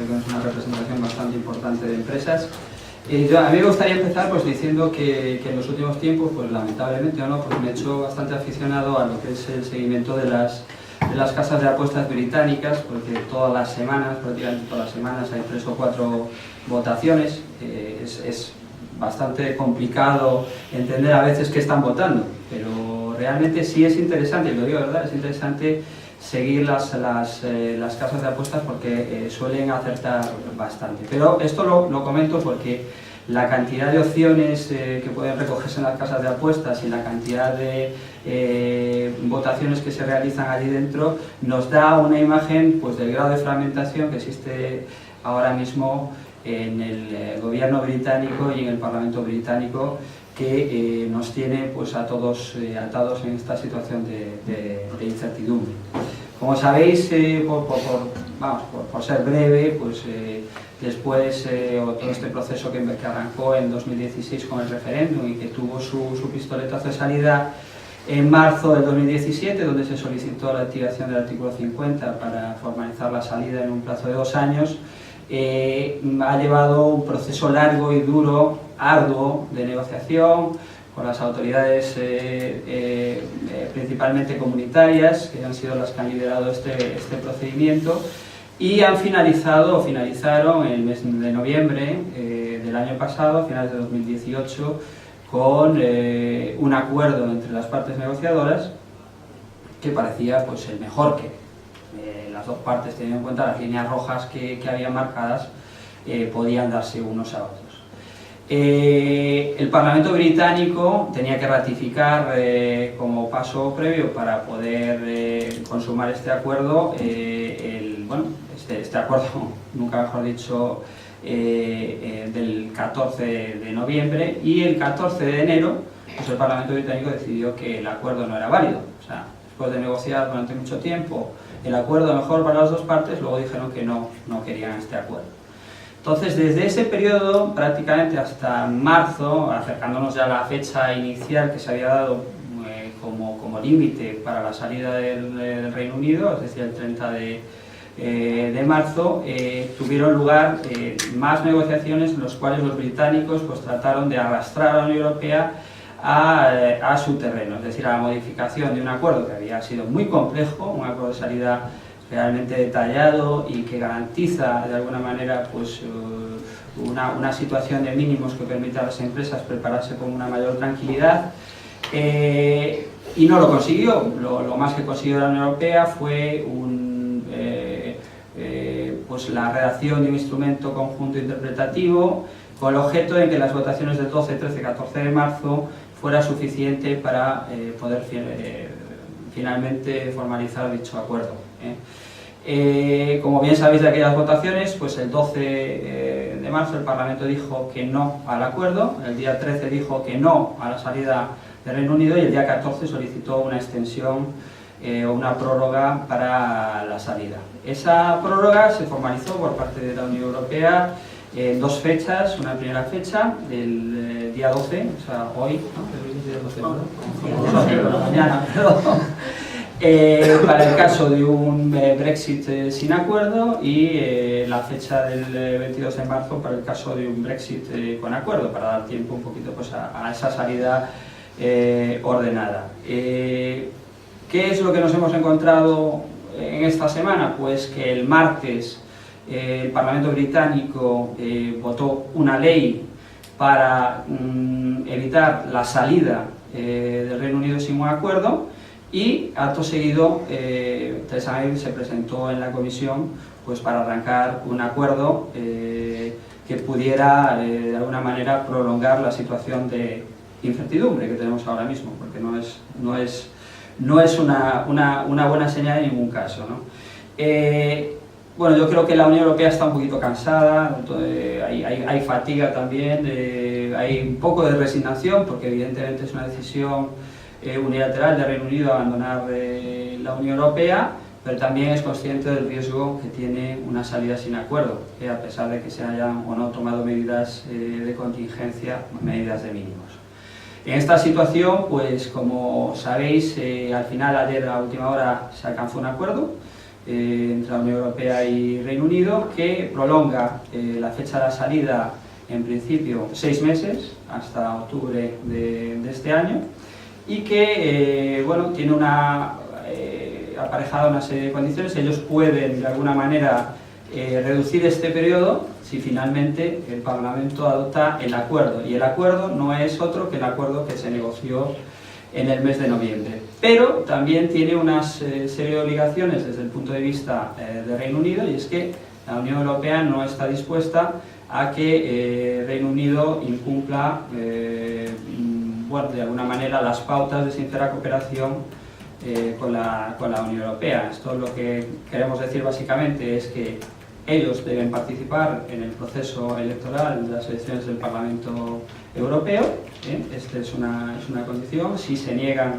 creo que es una representación bastante importante de empresas. A mí me gustaría empezar pues, diciendo que en los últimos tiempos, pues lamentablemente o no, pues me he hecho bastante aficionado a lo que es el seguimiento de las casas de apuestas británicas, porque todas las semanas, prácticamente todas las semanas, hay 3 o 4 votaciones. Es bastante complicado entender a veces qué están votando, pero realmente sí es interesante, y lo digo de verdad, es interesante seguir las casas de apuestas porque suelen acertar bastante. Pero esto lo comento porque la cantidad de opciones que pueden recogerse en las casas de apuestas y la cantidad de votaciones que se realizan allí dentro nos da una imagen pues, del grado de fragmentación que existe ahora mismo en el gobierno británico y en el Parlamento británico, que nos tiene pues, a todos atados en esta situación de incertidumbre. Como sabéis, por ser breve, pues, después todo este proceso que arrancó en 2016 con el referéndum y que tuvo su pistoletazo de salida en marzo del 2017, donde se solicitó la activación del artículo 50 para formalizar la salida en un plazo de 2 años, ha llevado un proceso largo y duro, arduo, de negociación con las autoridades principalmente comunitarias, que han sido las que han liderado este procedimiento, y finalizaron en el mes de noviembre del año pasado, finales de 2018, con un acuerdo entre las partes negociadoras que parecía pues, el mejor que las dos partes, teniendo en cuenta las líneas rojas que habían marcadas, podían darse unos a otros. El Parlamento británico tenía que ratificar como paso previo para poder consumar este acuerdo, este acuerdo, nunca mejor dicho, del 14 de noviembre, y el 14 de enero pues el Parlamento británico decidió que el acuerdo no era válido. O sea, después de negociar durante mucho tiempo el acuerdo mejor para las dos partes, luego dijeron que no querían este acuerdo. Entonces, desde ese periodo, prácticamente hasta marzo, acercándonos ya a la fecha inicial que se había dado como límite para la salida del Reino Unido, es decir, el 30 de marzo, tuvieron lugar más negociaciones en las cuales los británicos pues, trataron de arrastrar a la Unión Europea a su terreno, es decir, a la modificación de un acuerdo que había sido muy complejo, un acuerdo de salida realmente detallado y que garantiza de alguna manera pues, una situación de mínimos que permite a las empresas prepararse con una mayor tranquilidad, y no lo consiguió. Lo más que consiguió la Unión Europea fue pues la redacción de un instrumento conjunto interpretativo con el objeto de que las votaciones del 12, 13 y 14 de marzo fuera suficiente para poder finalmente formalizar dicho acuerdo. Como bien sabéis de aquellas votaciones, pues el 12 de marzo el Parlamento dijo que no al acuerdo, el día 13 dijo que no a la salida del Reino Unido y el día 14 solicitó una extensión o una prórroga para la salida. Esa prórroga se formalizó por parte de la Unión Europea en 2 fechas. Una primera fecha, el día 12, o sea, hoy, ¿no? Mañana, perdón. Para el caso de un Brexit sin acuerdo, y la fecha del 22 de marzo para el caso de un Brexit con acuerdo, para dar tiempo un poquito pues, a esa salida ordenada. ¿Qué es lo que nos hemos encontrado en esta semana? Pues que el martes el Parlamento británico votó una ley para evitar la salida del Reino Unido sin un acuerdo, y acto seguido Theresa May se presentó en la comisión pues, para arrancar un acuerdo que pudiera de alguna manera prolongar la situación de incertidumbre que tenemos ahora mismo, porque no es una buena señal en ningún caso, ¿no? Bueno, yo creo que la Unión Europea está un poquito cansada, hay fatiga también, hay un poco de resignación, porque evidentemente es una decisión unilateral del Reino Unido abandonar la Unión Europea, pero también es consciente del riesgo que tiene una salida sin acuerdo, a pesar de que se hayan o no tomado medidas de contingencia, medidas de mínimos. En esta situación, pues como sabéis, al final ayer a última hora se alcanzó un acuerdo entre la Unión Europea y Reino Unido, que prolonga la fecha de la salida en principio 6 meses, hasta octubre de este año, y que bueno, tiene aparejada una serie de condiciones. Ellos pueden de alguna manera reducir este periodo si finalmente el Parlamento adopta el acuerdo, y el acuerdo no es otro que el acuerdo que se negoció en el mes de noviembre, pero también tiene una serie de obligaciones desde el punto de vista del Reino Unido, y es que la Unión Europea no está dispuesta a que Reino Unido incumpla bueno, de alguna manera las pautas de sincera cooperación con la Unión Europea. Esto lo que queremos decir básicamente es que ellos deben participar en el proceso electoral de las elecciones del Parlamento Europeo. Esta es una condición. Si se niegan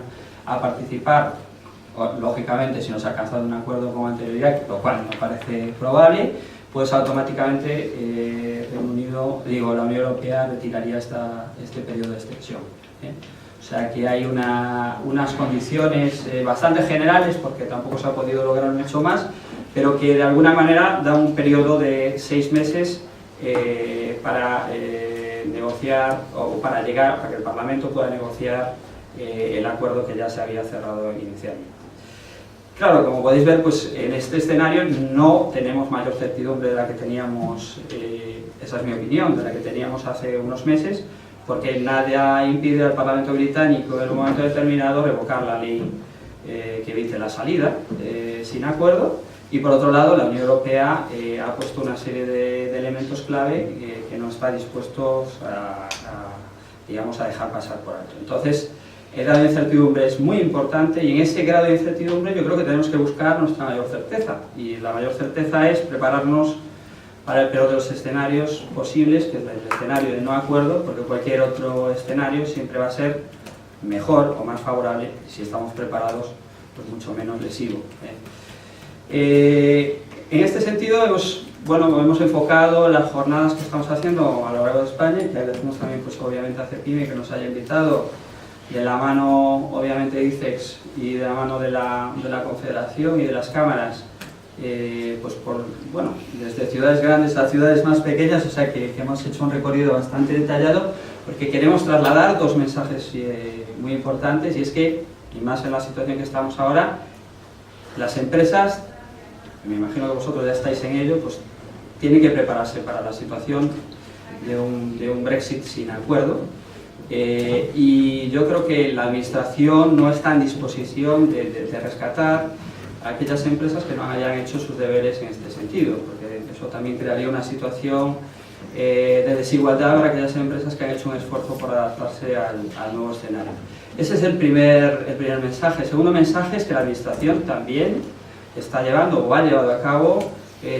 a participar, lógicamente si no se ha alcanzado un acuerdo con anterioridad, lo cual no parece probable, pues automáticamente la Unión Europea retiraría este periodo de extensión. O sea que hay unas condiciones bastante generales, porque tampoco se ha podido lograr mucho más, pero que de alguna manera da un periodo de 6 meses para negociar, o para que el Parlamento pueda negociar el acuerdo que ya se había cerrado inicialmente. Claro, como podéis ver, pues en este escenario no tenemos mayor certidumbre de la que teníamos, esa es mi opinión, de la que teníamos hace unos meses, porque nada impide al Parlamento británico en un momento determinado revocar la ley que evite la salida sin acuerdo. Y por otro lado, la Unión Europea ha puesto una serie de elementos clave que no está dispuesto digamos, a dejar pasar por alto. Entonces, el grado de incertidumbre es muy importante, y en ese grado de incertidumbre yo creo que tenemos que buscar nuestra mayor certeza. Y la mayor certeza es prepararnos para el peor de los escenarios posibles, que es el escenario de no acuerdo, porque cualquier otro escenario siempre va a ser mejor o más favorable, si estamos preparados, pues mucho menos lesivo. En este sentido hemos enfocado las jornadas que estamos haciendo a lo largo de España, y que agradecemos también pues obviamente a CEPIME que nos haya invitado, de la mano obviamente de ICEX y de la mano de la Confederación y de las cámaras, pues desde ciudades grandes a ciudades más pequeñas. O sea que hemos hecho un recorrido bastante detallado, porque queremos trasladar 2 mensajes muy importantes, y es que, y más en la situación que estamos ahora, las empresas, me imagino que vosotros ya estáis en ello, pues tienen que prepararse para la situación de un Brexit sin acuerdo, y yo creo que la Administración no está en disposición de rescatar a aquellas empresas que no hayan hecho sus deberes en este sentido, porque eso también crearía una situación de desigualdad para aquellas empresas que han hecho un esfuerzo por adaptarse al nuevo escenario. Ese es el primer mensaje. El segundo mensaje es que la Administración también está llevando o ha llevado a cabo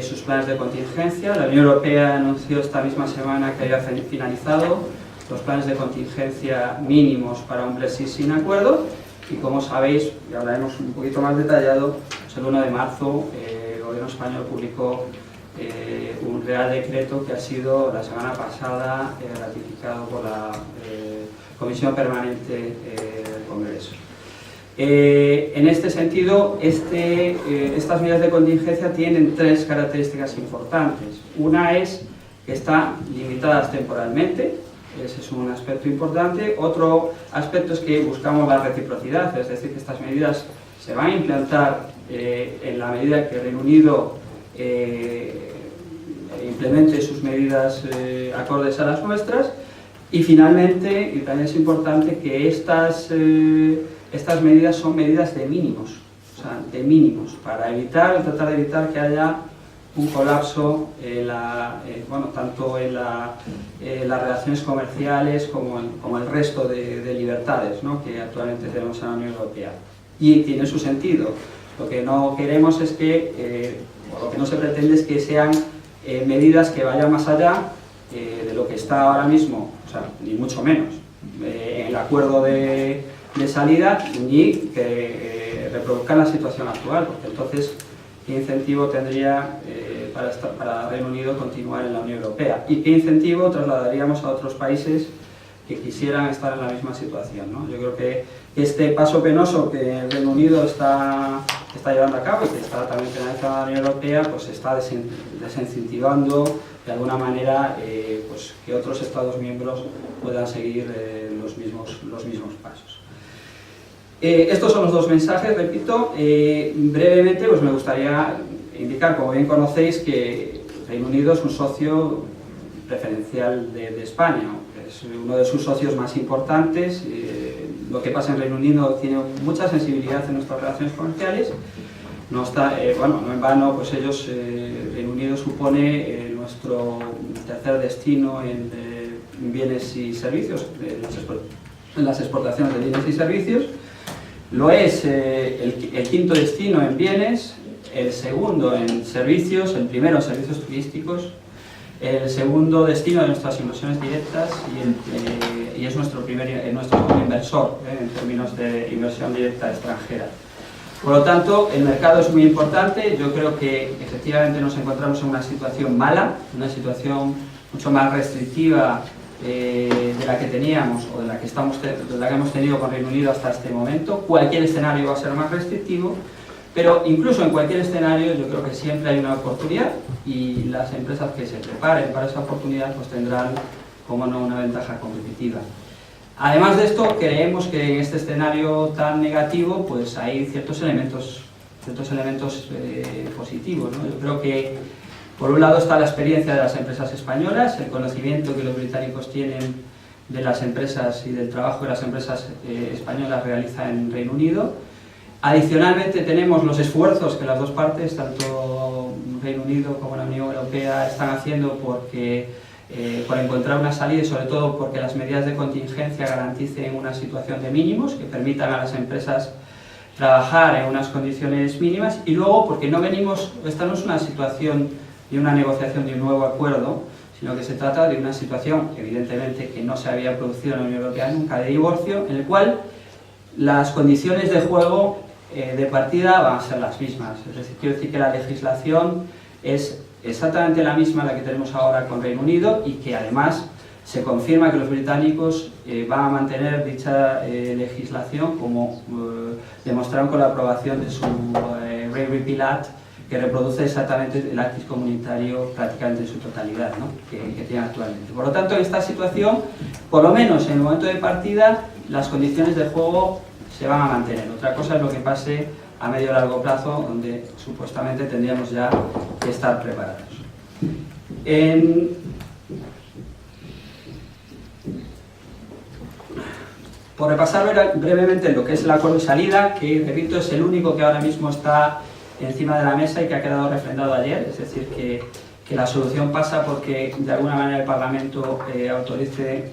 sus planes de contingencia. La Unión Europea anunció esta misma semana que había finalizado los planes de contingencia mínimos para un Brexit sin acuerdo, y como sabéis, y hablaremos un poquito más detallado, pues el 1 de marzo el Gobierno español publicó un Real Decreto que ha sido la semana pasada ratificado por la Comisión Permanente del Congreso. En este sentido, estas medidas de contingencia tienen 3 características importantes. Una es que están limitadas temporalmente, ese es un aspecto importante. Otro aspecto es que buscamos la reciprocidad, es decir, que estas medidas se van a implantar en la medida que el Reino Unido implemente sus medidas acordes a las nuestras. Y finalmente, y también es importante, que estas medidas son medidas de mínimos, o sea, de mínimos, para tratar de evitar que haya un colapso tanto en las relaciones comerciales como el resto de libertades, ¿no?, que actualmente tenemos en la Unión Europea. Y tiene su sentido. Lo que no queremos es o lo que no se pretende es que sean medidas que vayan más allá de lo que está ahora mismo, o sea, ni mucho menos, en el acuerdo de salida, ni que reproduzcan la situación actual, porque entonces ¿qué incentivo tendría para Reino Unido continuar en la Unión Europea? ¿Y qué incentivo trasladaríamos a otros países que quisieran estar en la misma situación, ¿no? Yo creo que este paso penoso que el Reino Unido está llevando a cabo y que está también penalizando a la Unión Europea, pues está desincentivando de alguna manera pues que otros Estados miembros puedan seguir los mismos pasos. Estos son los dos mensajes, repito. Brevemente pues me gustaría indicar, como bien conocéis, que Reino Unido es un socio preferencial de España, es uno de sus socios más importantes. Lo que pasa en Reino Unido tiene mucha sensibilidad en nuestras relaciones comerciales. No está, bueno, no en vano, pues Reino Unido supone nuestro tercer destino en bienes y servicios, en las exportaciones de bienes y servicios. Lo es el quinto destino en bienes, el segundo en servicios, el primero en servicios turísticos, el segundo destino de nuestras inversiones directas y es nuestro inversor en términos de inversión directa extranjera. Por lo tanto, el mercado es muy importante. Yo creo que efectivamente nos encontramos en una situación mala, una situación mucho más restrictiva de la que teníamos o de la que hemos tenido con Reino Unido hasta este momento. Cualquier escenario va a ser más restrictivo, pero incluso en cualquier escenario yo creo que siempre hay una oportunidad y las empresas que se preparen para esa oportunidad pues tendrán, como no, una ventaja competitiva. Además de esto, creemos que en este escenario tan negativo pues hay ciertos elementos positivos, ¿no? Yo creo que por un lado está la experiencia de las empresas españolas, el conocimiento que los británicos tienen de las empresas y del trabajo que las empresas españolas realizan en Reino Unido. Adicionalmente tenemos los esfuerzos que las dos partes, tanto Reino Unido como la Unión Europea, están haciendo por encontrar una salida y sobre todo porque las medidas de contingencia garanticen una situación de mínimos que permitan a las empresas trabajar en unas condiciones mínimas, y luego porque esta no es una situación de una negociación de un nuevo acuerdo, sino que se trata de una situación, evidentemente, que no se había producido en la Unión Europea nunca, de divorcio, en el cual las condiciones de juego de partida van a ser las mismas. Es decir, quiero decir que la legislación es exactamente la misma la que tenemos ahora con Reino Unido y que además se confirma que los británicos van a mantener dicha legislación, como demostraron con la aprobación de su Repeal Act, que reproduce exactamente el acquis comunitario prácticamente en su totalidad, ¿no? que tiene actualmente. Por lo tanto, en esta situación, por lo menos en el momento de partida, las condiciones de juego se van a mantener. Otra cosa es lo que pase a medio y largo plazo, donde supuestamente tendríamos ya que estar preparados. Por repasar brevemente lo que es el acuerdo de salida, que repito es el único que ahora mismo está encima de la mesa y que ha quedado refrendado ayer, es decir, que la solución pasa porque de alguna manera el Parlamento autorice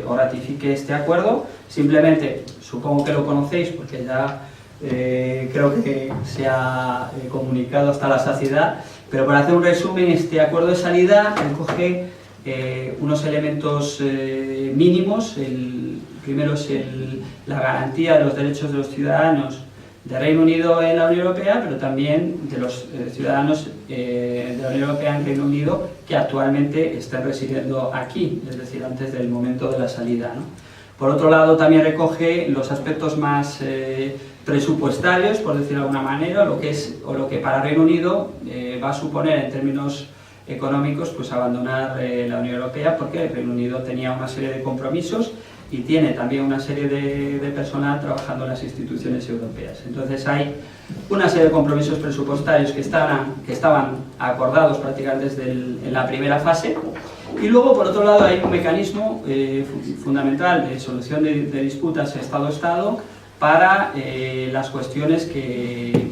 o ratifique este acuerdo. Simplemente, supongo que lo conocéis porque ya creo que se ha comunicado hasta la saciedad, pero para hacer un resumen, este acuerdo de salida recoge unos elementos mínimos. El primero es la garantía de los derechos de los ciudadanos de Reino Unido en la Unión Europea, pero también de los ciudadanos de la Unión Europea en Reino Unido que actualmente están residiendo aquí, es decir, antes del momento de la salida, ¿no? Por otro lado, también recoge los aspectos más presupuestarios, por decirlo de alguna manera, lo que para Reino Unido va a suponer en términos económicos pues abandonar la Unión Europea, porque el Reino Unido tenía una serie de compromisos y tiene también una serie de personal trabajando en las instituciones europeas. Entonces hay una serie de compromisos presupuestarios que estaban acordados prácticamente desde en la primera fase, y luego por otro lado hay un mecanismo fundamental de solución de disputas Estado-Estado para las cuestiones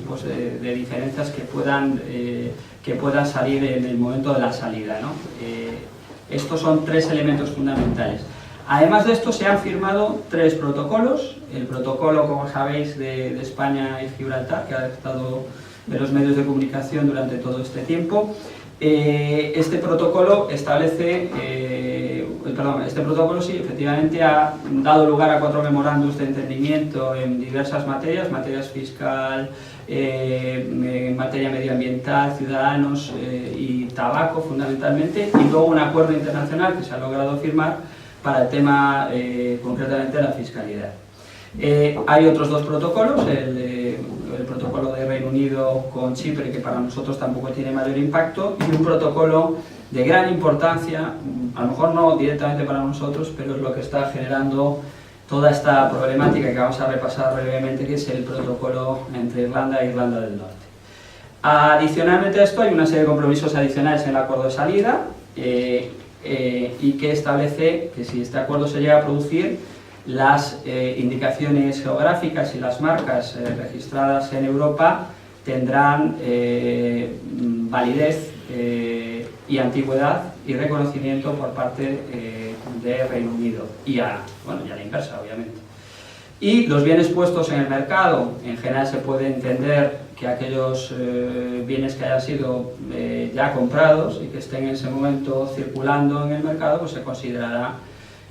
pues, de diferencias que puedan salir en el momento de la salida, ¿no? Estos son tres elementos fundamentales. Además de esto, se han firmado tres protocolos. El protocolo, como sabéis, de España y Gibraltar, que ha estado en los medios de comunicación durante todo este tiempo. Este protocolo sí, efectivamente ha dado lugar a 4 memorándums de entendimiento en diversas materias fiscal, en materia medioambiental, ciudadanos y tabaco fundamentalmente, y luego un acuerdo internacional que se ha logrado firmar para el tema concretamente de la fiscalidad. Hay otros dos protocolos, el protocolo de Reino Unido con Chipre, que para nosotros tampoco tiene mayor impacto, y un protocolo de gran importancia, a lo mejor no directamente para nosotros, pero es lo que está generando toda esta problemática que vamos a repasar brevemente, que es el protocolo entre Irlanda e Irlanda del Norte. Adicionalmente a esto hay una serie de compromisos adicionales en el acuerdo de salida y que establece que si este acuerdo se llega a producir, las indicaciones geográficas y las marcas registradas en Europa tendrán validez y antigüedad y reconocimiento por parte de Reino Unido y a la inversa, obviamente. Y los bienes puestos en el mercado, en general se puede entender que aquellos bienes que hayan sido ya comprados y que estén en ese momento circulando en el mercado, pues se considerará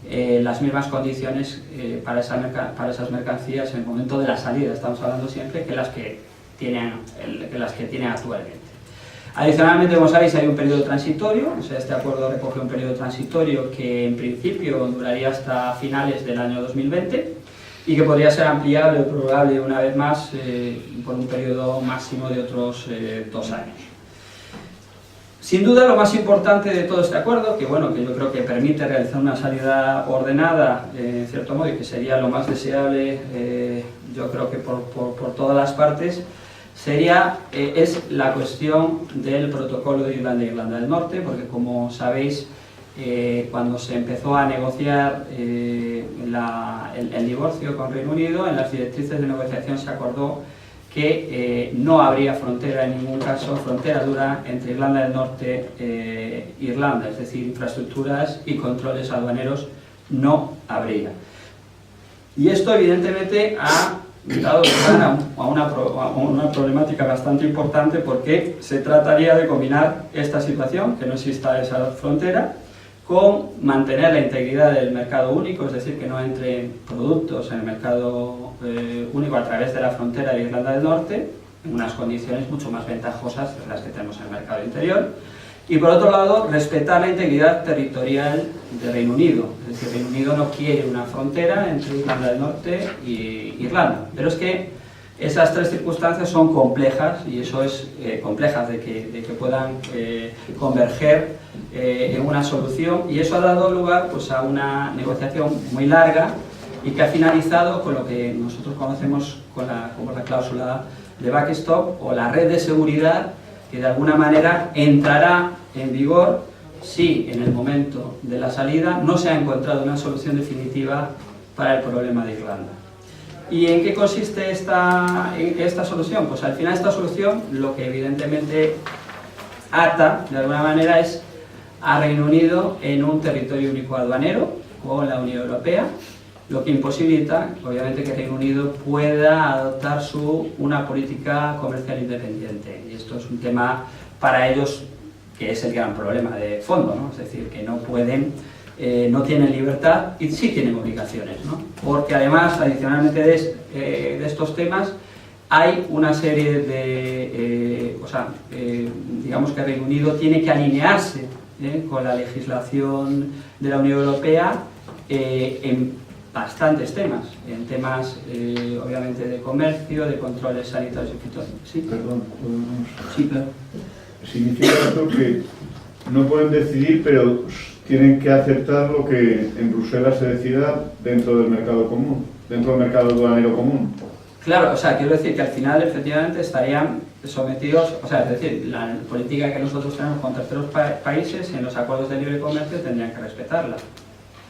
las mismas condiciones para esas mercancías en el momento de la salida, estamos hablando siempre, que las que tienen actualmente. Adicionalmente, como sabéis, hay un periodo transitorio, o sea, este acuerdo recoge un periodo transitorio que en principio duraría hasta finales del año 2020 y que podría ser ampliable o prorrogable una vez más por un periodo máximo de otros 2 años. Sin duda, lo más importante de todo este acuerdo, que yo creo que permite realizar una salida ordenada, en cierto modo, y que sería lo más deseable, yo creo que por todas las partes, es la cuestión del protocolo de Irlanda e Irlanda del Norte, porque como sabéis, cuando se empezó a negociar el divorcio con Reino Unido, en las directrices de negociación se acordó que no habría frontera, en ningún caso, frontera dura entre Irlanda del Norte e Irlanda, es decir, infraestructuras y controles aduaneros no habría. Y esto evidentemente ha dado lugar a una problemática bastante importante, porque se trataría de combinar esta situación, que no exista esa frontera, con mantener la integridad del mercado único, es decir, que no entren productos en el mercado único a través de la frontera de Irlanda del Norte, en unas condiciones mucho más ventajosas de las que tenemos en el mercado interior, y por otro lado, respetar la integridad territorial de Reino Unido, es decir, Reino Unido no quiere una frontera entre Irlanda del Norte y Irlanda, pero es que esas tres circunstancias son complejas, y eso es complejas de que puedan converger en una solución, y eso ha dado lugar pues, a una negociación muy larga y que ha finalizado con lo que nosotros conocemos como la cláusula de backstop o la red de seguridad, que de alguna manera entrará en vigor si en el momento de la salida no se ha encontrado una solución definitiva para el problema de Irlanda. ¿Y en qué consiste esta solución? Pues al final esta solución lo que evidentemente ata de alguna manera es a Reino Unido en un territorio único aduanero con la Unión Europea, lo que imposibilita obviamente que Reino Unido pueda adoptar una política comercial independiente, y esto es un tema para ellos que es el gran problema de fondo, ¿no? Es decir, que no pueden, no tienen libertad y sí tienen obligaciones, ¿no? Porque además, adicionalmente de estos temas, hay una serie de, digamos que Reino Unido tiene que alinearse con la legislación de la Unión Europea en bastantes temas, en temas obviamente de comercio, de controles sanitarios y fitosanitarios. ¿Sí? Perdón, sí, claro. Significa esto que no pueden decidir, pero tienen que aceptar lo que en Bruselas se decida dentro del mercado común, dentro del mercado aduanero común. Claro, o sea, quiero decir que al final efectivamente estarían sometidos, o sea, es decir, la política que nosotros tenemos con terceros países en los acuerdos de libre comercio tendrían que respetarla.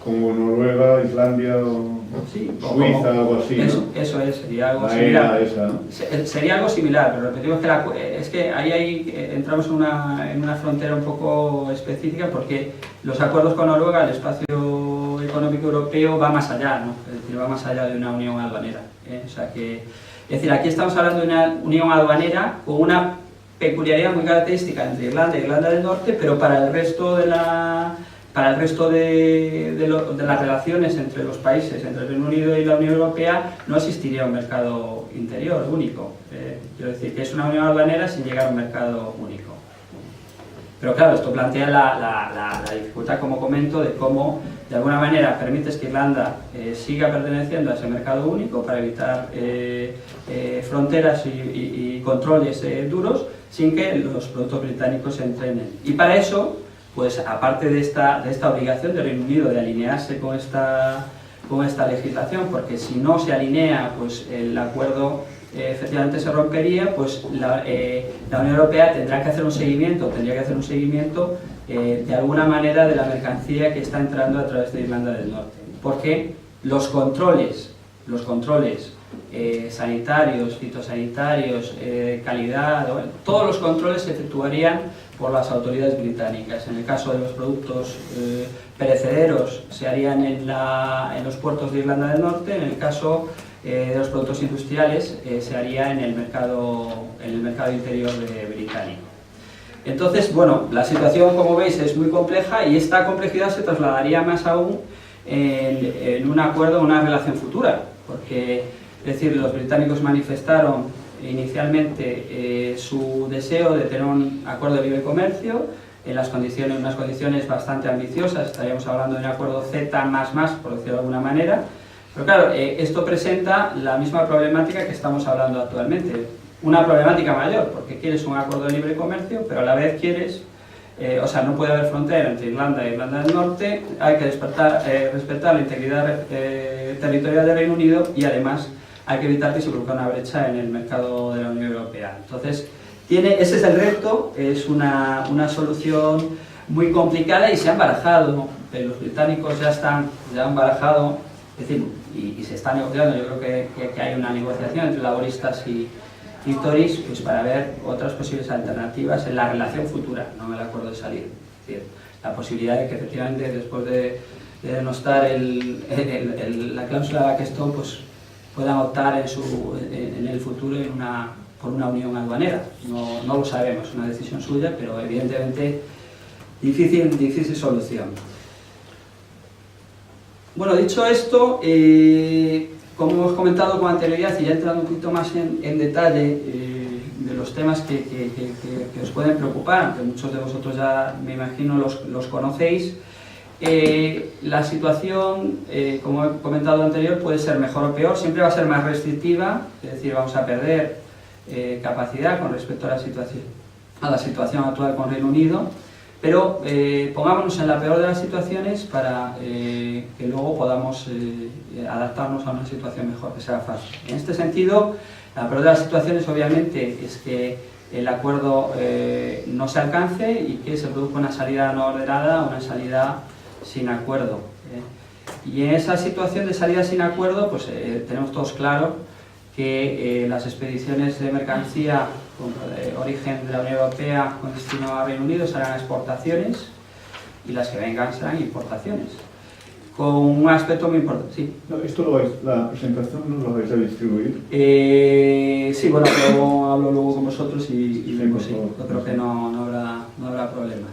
Como Noruega, Islandia o sí, Suiza, algo así, ¿no? Eso es, sería algo similar. Esa, ¿no? Sería algo similar, pero repetimos que es que ahí entramos en una frontera un poco específica, porque los acuerdos con Noruega, el espacio económico europeo va más allá, ¿no? Es decir, va más allá de una unión aduanera. O sea que, es decir, aquí estamos hablando de una unión aduanera con una peculiaridad muy característica entre Irlanda y Irlanda del Norte, pero para el resto de las relaciones entre los países, entre el Reino Unido y la Unión Europea, no existiría un mercado interior único. Quiero decir que es una unión aduanera sin llegar a un mercado único. Pero claro, esto plantea la dificultad, como comento, de cómo de alguna manera permites que Irlanda siga perteneciendo a ese mercado único para evitar fronteras y controles duros sin que los productos británicos entren en. Y para eso, pues aparte de esta obligación del Reino Unido de alinearse con esta legislación, porque si no se alinea, pues el acuerdo efectivamente se rompería, pues la Unión Europea tendría que hacer un seguimiento de alguna manera de la mercancía que está entrando a través de Irlanda del Norte, porque los controles sanitarios, fitosanitarios, calidad, todos los controles se efectuarían por las autoridades británicas. En el caso de los productos perecederos se harían en los puertos de Irlanda del Norte, en el caso de los productos industriales se haría en el mercado interior británico. Entonces, bueno, la situación, como veis, es muy compleja y esta complejidad se trasladaría más aún en un acuerdo, una relación futura, porque, es decir, los británicos manifestaron inicialmente su deseo de tener un acuerdo de libre comercio en unas condiciones bastante ambiciosas. Estaríamos hablando de un acuerdo Z++, por decirlo de alguna manera, pero claro, esto presenta la misma problemática que estamos hablando actualmente, una problemática mayor, porque quieres un acuerdo de libre comercio, pero a la vez quieres, no puede haber frontera entre Irlanda e Irlanda del Norte, hay que respetar la integridad territorial del Reino Unido y además hay que evitar que se produzca una brecha en el mercado de la Unión Europea. Entonces, ese es el reto, es una solución muy complicada y se han barajado, los británicos ya han barajado, es decir, y se está negociando. Yo creo que hay una negociación entre laboristas y Tories, pues para ver otras posibles alternativas en la relación futura, no en el acuerdo de salida. Es decir, la posibilidad de que efectivamente después de denostar la cláusula Backstop, pues puedan optar en el futuro por una unión aduanera. No lo sabemos, es una decisión suya, pero evidentemente difícil solución. Bueno, dicho esto, como hemos comentado con anterioridad y ya entrando un poquito más en detalle de los temas que os pueden preocupar, aunque muchos de vosotros ya me imagino los conocéis, la situación, como he comentado anterior, puede ser mejor o peor, siempre va a ser más restrictiva, es decir, vamos a perder capacidad con respecto a la situación actual con Reino Unido, pero pongámonos en la peor de las situaciones para que luego podamos adaptarnos a una situación mejor, que sea fácil. En este sentido, la peor de las situaciones obviamente es que el acuerdo no se alcance y que se produzca una salida no ordenada, una salida sin acuerdo. Y en esa situación de salida sin acuerdo, pues tenemos todos claro que las expediciones de mercancía de origen de la Unión Europea con destino a Reino Unido serán exportaciones y las que vengan serán importaciones. Con un aspecto muy importante. Sí. No, la presentación no lo vais a distribuir. Sí, bueno, yo hablo luego con vosotros y vemos, sí, yo creo que no habrá problemas.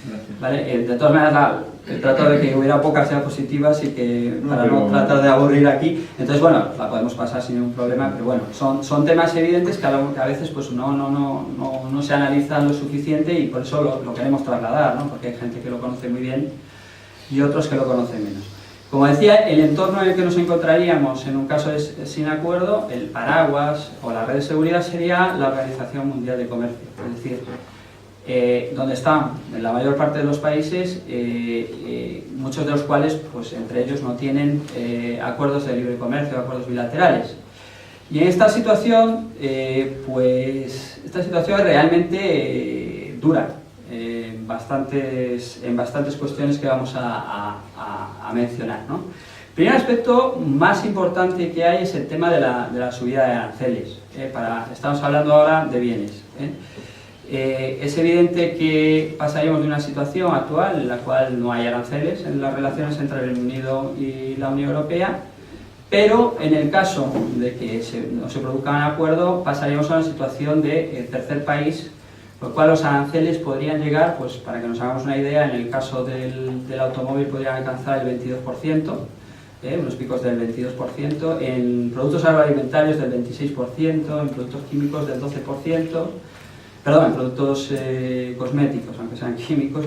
Gracias. ¿Vale? De todas maneras, he tratado de que hubiera pocas diapositivas y que para no tratar de aburrir aquí, entonces bueno, la podemos pasar sin ningún problema, pero bueno, son temas evidentes que a veces pues no se analizan lo suficiente y por eso lo queremos trasladar, ¿no? Porque hay gente que lo conoce muy bien y otros que lo conocen menos. Como decía, el entorno en el que nos encontraríamos en un caso sin acuerdo, el paraguas o la red de seguridad sería la Organización Mundial de Comercio, es decir, donde están en la mayor parte de los países, muchos de los cuales, pues entre ellos no tienen acuerdos de libre comercio, acuerdos bilaterales. Y en esta situación, esta situación es realmente dura, en bastantes cuestiones que vamos a mencionar, ¿no? El primer aspecto más importante que hay es el tema de la subida de aranceles. Estamos hablando ahora de bienes. Es evidente que pasaríamos de una situación actual en la cual no hay aranceles en las relaciones entre el Reino Unido y la Unión Europea, pero en el caso de que no se produzca un acuerdo pasaríamos a una situación de tercer país, por lo cual los aranceles podrían llegar, pues para que nos hagamos una idea, en el caso del automóvil podrían alcanzar el 22%, unos picos del 22%, en productos agroalimentarios del 26%, en productos químicos del 12%, perdón, en productos cosméticos, aunque sean químicos,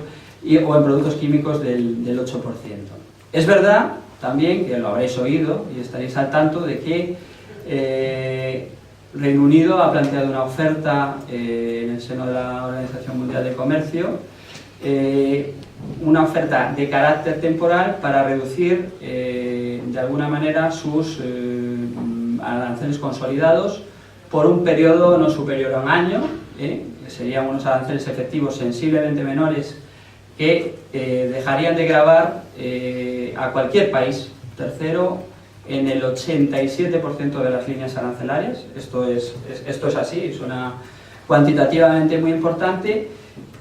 o en productos químicos del 8%. Es verdad también, que lo habréis oído y estaréis al tanto de que Reino Unido ha planteado una oferta en el seno de la Organización Mundial de Comercio, una oferta de carácter temporal para reducir de alguna manera sus aranceles consolidados por un periodo no superior a un año, que serían unos aranceles efectivos sensiblemente menores que dejarían de gravar a cualquier país tercero en el 87% de las líneas arancelarias. Esto es así, es una cuantitativamente muy importante,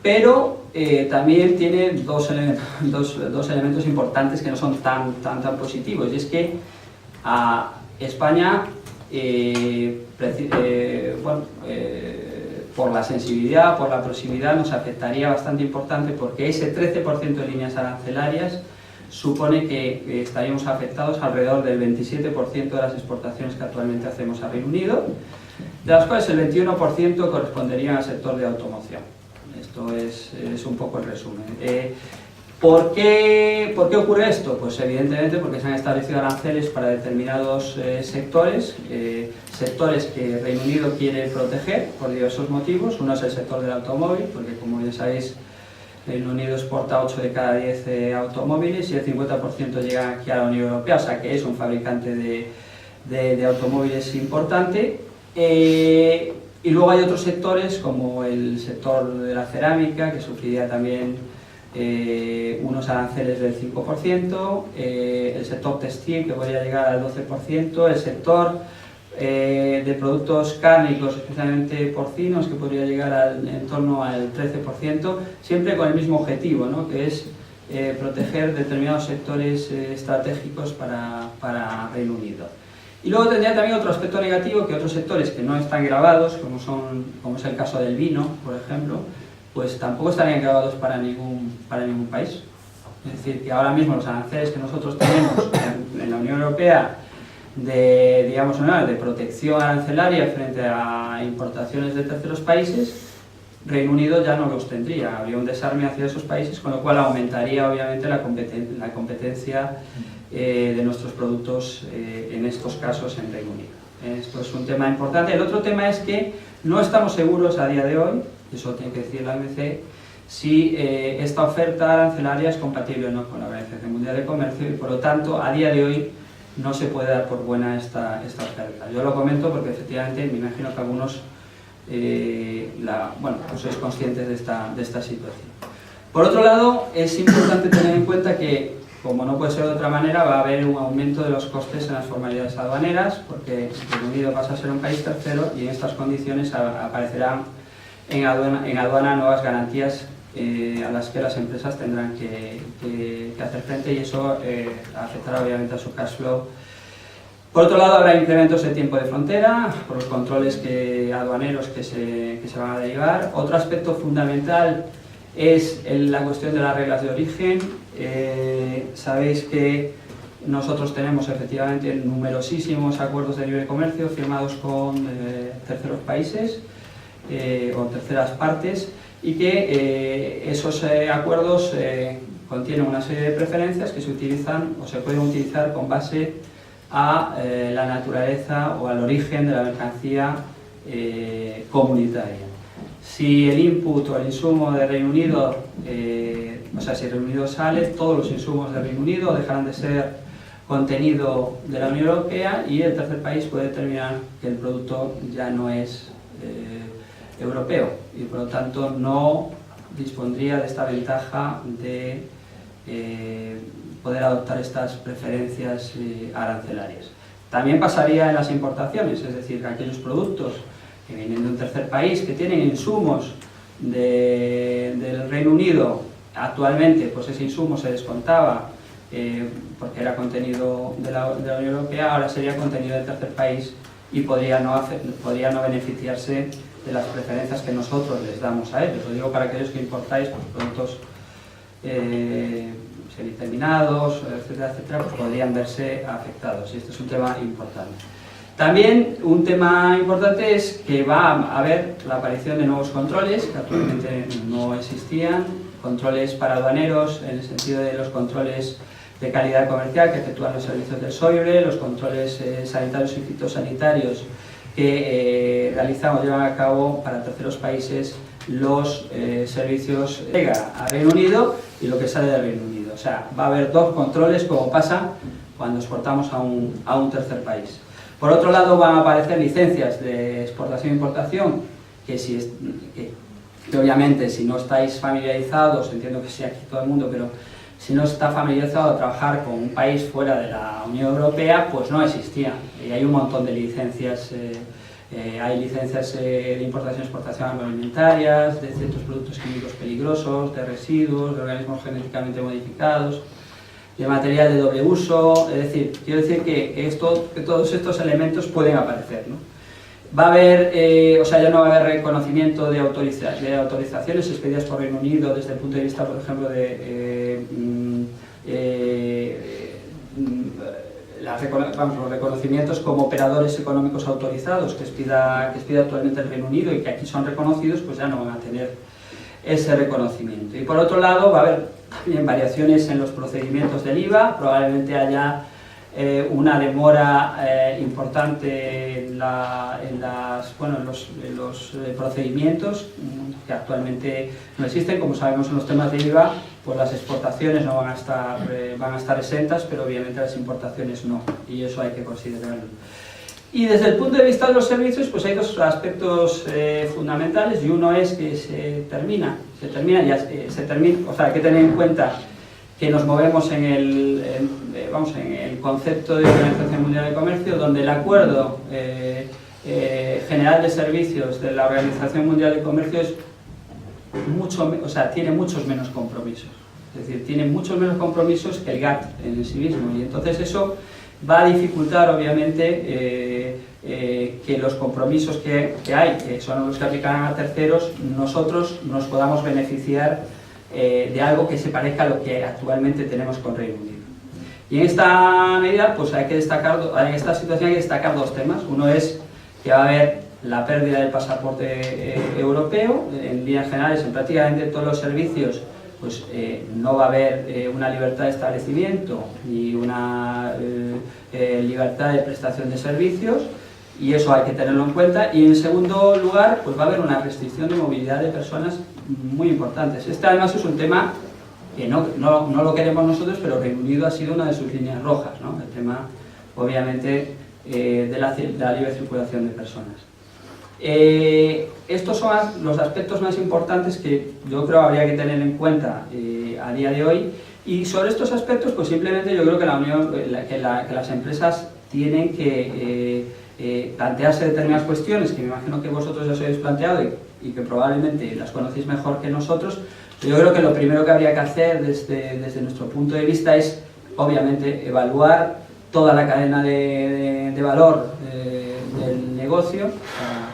pero también tiene dos elementos importantes que no son tan positivos, y es que a España, por la sensibilidad, por la proximidad, nos afectaría bastante importante, porque ese 13% de líneas arancelarias supone que estaríamos afectados alrededor del 27% de las exportaciones que actualmente hacemos a Reino Unido, de las cuales el 21% correspondería al sector de automoción. Esto es un poco el resumen. ¿Por qué ocurre esto? Pues evidentemente porque se han establecido aranceles para determinados sectores, sectores que Reino Unido quiere proteger por diversos motivos. Uno es el sector del automóvil, porque como ya sabéis, Reino Unido exporta 8 de cada 10 automóviles y el 50% llega aquí a la Unión Europea, o sea que es un fabricante de automóviles importante. Y luego hay otros sectores, como el sector de la cerámica, que sufriría también unos aranceles del 5%, el sector textil, que podría llegar al 12%, el sector de productos cárnicos, especialmente porcinos, que podría llegar en torno al 13%, siempre con el mismo objetivo, ¿no?, que es proteger determinados sectores estratégicos para Reino Unido. Y luego tendría también otro aspecto negativo, que otros sectores que no están gravados, como es el caso del vino, por ejemplo, pues tampoco estarían gravados para ningún país. Es decir, que ahora mismo los aranceles que nosotros tenemos en la Unión Europea de protección arancelaria frente a importaciones de terceros países, Reino Unido ya no los tendría, habría un desarme hacia esos países, con lo cual aumentaría obviamente la competencia de nuestros productos en estos casos en Reino Unido. Esto es un tema importante. El otro tema es que no estamos seguros a día de hoy, eso tiene que decir la OMC, si esta oferta arancelaria es compatible o no con la Organización Mundial de Comercio, y por lo tanto a día de hoy no se puede dar por buena esta oferta. Yo lo comento porque efectivamente me imagino que algunos pues sois conscientes de esta situación. Por otro lado, es importante tener en cuenta que, como no puede ser de otra manera, va a haber un aumento de los costes en las formalidades aduaneras, porque Reino Unido pasa a ser un país tercero y en estas condiciones aparecerán en aduana nuevas garantías a las que las empresas tendrán que hacer frente, y eso afectará obviamente a su cash flow. Por otro lado, habrá incrementos de tiempo de frontera por los controles aduaneros que se van a derivar. Otro aspecto fundamental es la cuestión de las reglas de origen. Sabéis que nosotros tenemos efectivamente numerosísimos acuerdos de libre comercio firmados con terceros países o terceras partes, y que esos acuerdos contienen una serie de preferencias que se utilizan o se pueden utilizar con base a la naturaleza o al origen de la mercancía comunitaria. Si el input o el insumo de Reino Unido, si Reino Unido sale, todos los insumos de Reino Unido dejarán de ser contenido de la Unión Europea, y el tercer país puede determinar que el producto ya no es europeo, y por lo tanto no dispondría de esta ventaja de poder adoptar estas preferencias arancelarias. También pasaría en las importaciones, es decir, que aquellos productos que vienen de un tercer país, que tienen insumos del Reino Unido, actualmente pues ese insumo se descontaba porque era contenido de la Unión Europea, ahora sería contenido del tercer país y podría no beneficiarse de las preferencias que nosotros les damos a ellos. Lo digo para aquellos que importáis pues, productos semiterminados, etcétera, etcétera, pues podrían verse afectados, y este es un tema importante. También un tema importante es que va a haber la aparición de nuevos controles que actualmente no existían, controles para aduaneros en el sentido de los controles de calidad comercial que efectúan los servicios del SOIBRE, los controles sanitarios y fitosanitarios que llevan a cabo para terceros países los servicios que llega a Reino Unido y lo que sale del Reino Unido. O sea, va a haber dos controles como pasa cuando exportamos a un tercer país. Por otro lado, van a aparecer licencias de exportación e importación que obviamente si no estáis familiarizados, entiendo que sí aquí todo el mundo, pero si no está familiarizado a trabajar con un país fuera de la Unión Europea, pues no existían. Y hay un montón de licencias, hay licencias de importación y exportación agroalimentarias, de ciertos productos químicos peligrosos, de residuos, de organismos genéticamente modificados, de material de doble uso, es decir, quiero decir que todos estos elementos pueden aparecer, ¿no? Va a haber, ya no va a haber reconocimiento de autorizaciones expedidas por Reino Unido desde el punto de vista, por ejemplo, de los reconocimientos como operadores económicos autorizados que expida actualmente el Reino Unido y que aquí son reconocidos, pues ya no van a tener ese reconocimiento. Y por otro lado, va a haber también variaciones en los procedimientos del IVA, probablemente haya una demora importante en los procedimientos que actualmente no existen. Como sabemos, en los temas de IVA, pues las exportaciones no van a estar exentas, pero obviamente las importaciones no, y eso hay que considerarlo. Y desde el punto de vista de los servicios, pues hay dos aspectos fundamentales, y uno es que hay que tener en cuenta que nos movemos en el concepto de Organización Mundial de Comercio, donde el acuerdo general de servicios de la Organización Mundial de Comercio tiene muchos menos compromisos. Es decir, tiene muchos menos compromisos que el GATT en sí mismo, y entonces eso va a dificultar obviamente que los compromisos que hay, que son los que aplican a terceros, nosotros nos podamos beneficiar de algo que se parezca a lo que actualmente tenemos con Reino Unido. Y en esta medida, pues en esta situación hay que destacar dos temas. Uno es que va a haber la pérdida del pasaporte europeo, en líneas generales, en prácticamente todos los servicios, pues no va a haber una libertad de establecimiento ni una libertad de prestación de servicios, y eso hay que tenerlo en cuenta. Y en segundo lugar, pues va a haber una restricción de movilidad de personas muy importantes. Este además es un tema que no lo queremos nosotros, pero Reino Unido ha sido una de sus líneas rojas, ¿no? El tema, obviamente, de la libre circulación de personas. Estos son los aspectos más importantes que yo creo habría que tener en cuenta a día de hoy, y sobre estos aspectos pues simplemente yo creo que las empresas tienen que plantearse determinadas cuestiones que me imagino que vosotros ya os habéis planteado y que probablemente las conocéis mejor que nosotros. Yo creo que lo primero que habría que hacer desde nuestro punto de vista es obviamente evaluar toda la cadena de valor del negocio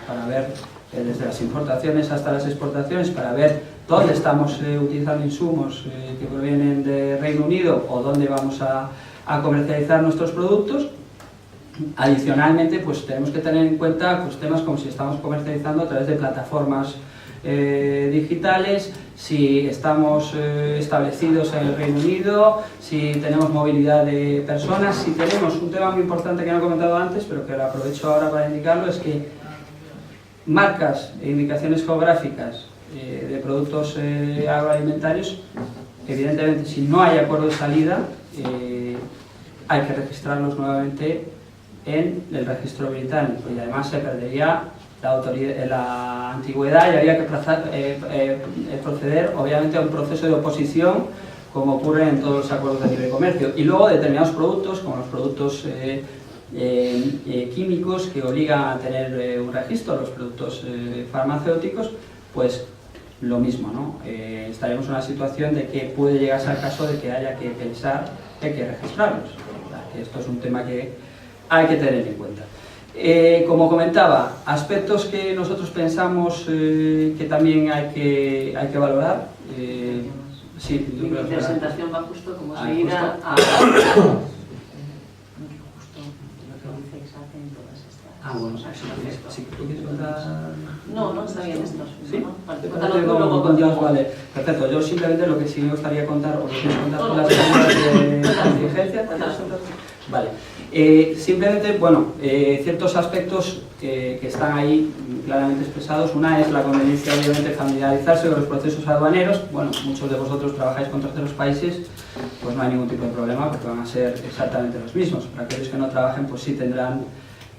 para ver desde las importaciones hasta las exportaciones, para ver dónde estamos utilizando insumos que provienen de Reino Unido o dónde vamos a comercializar nuestros productos. Adicionalmente, pues tenemos que tener en cuenta pues, temas como si estamos comercializando a través de plataformas digitales, si estamos establecidos en el Reino Unido, si tenemos movilidad de personas, si tenemos un tema muy importante que no he comentado antes, pero que lo aprovecho ahora para indicarlo, es que marcas e indicaciones geográficas de productos agroalimentarios, evidentemente si no hay acuerdo de salida, hay que registrarlos nuevamente en el registro británico, y además se perdería la antigüedad y habría que proceder obviamente a un proceso de oposición, como ocurre en todos los acuerdos de libre comercio. Y luego determinados productos, como los productos químicos, que obligan a tener un registro, los productos farmacéuticos, pues lo mismo, ¿no? Estaremos en una situación de que puede llegarse al caso de que haya que pensar que hay que registrarlos. Esto es un tema que hay que tener en cuenta. Como comentaba, aspectos que nosotros pensamos que también hay que valorar. Sí, mi presentación va justo como seguida a justo lo que dice Isaac en todas Bueno, si tú quieres contar... No, está bien esto. ¿Sí? ¿No? Te Cuéntalo parece tú, como luego contamos, contigo. vale. Perfecto, yo simplemente lo que sí me gustaría contar, o lo que quieres contar con las medidas de contingencia. Vale. Simplemente, bueno, ciertos aspectos que están ahí claramente expresados. Una es la conveniencia, obviamente, familiarizarse con los procesos aduaneros. Bueno, muchos de vosotros trabajáis con terceros países, pues no hay ningún tipo de problema porque van a ser exactamente los mismos. Para aquellos que no trabajen, pues sí tendrán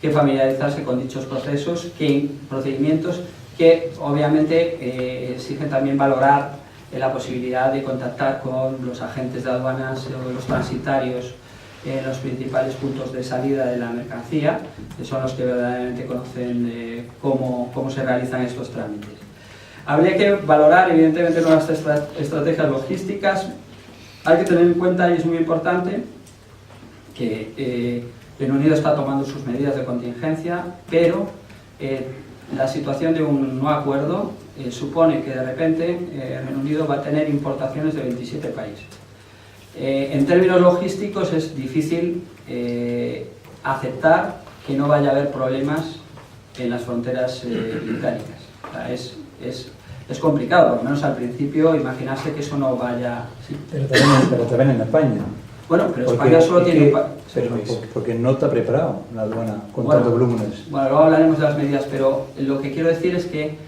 que familiarizarse con dichos procedimientos que obviamente exigen también valorar la posibilidad de contactar con los agentes de aduanas o los transitarios en los principales puntos de salida de la mercancía, que son los que verdaderamente conocen cómo se realizan estos trámites. Habría que valorar evidentemente nuevas estrategias logísticas. Hay que tener en cuenta, y es muy importante, que Reino Unido está tomando sus medidas de contingencia, pero la situación de un no acuerdo supone que de repente Reino Unido va a tener importaciones de 27 países. En términos logísticos es difícil aceptar que no vaya a haber problemas en las fronteras británicas. O sea, es complicado, por lo menos al principio, imaginarse que eso no vaya... ¿Sí? Pero también en España. Bueno, pero España solo tiene... Porque no está preparado la aduana con tantos volúmenes. Bueno, luego hablaremos de las medidas, pero lo que quiero decir es que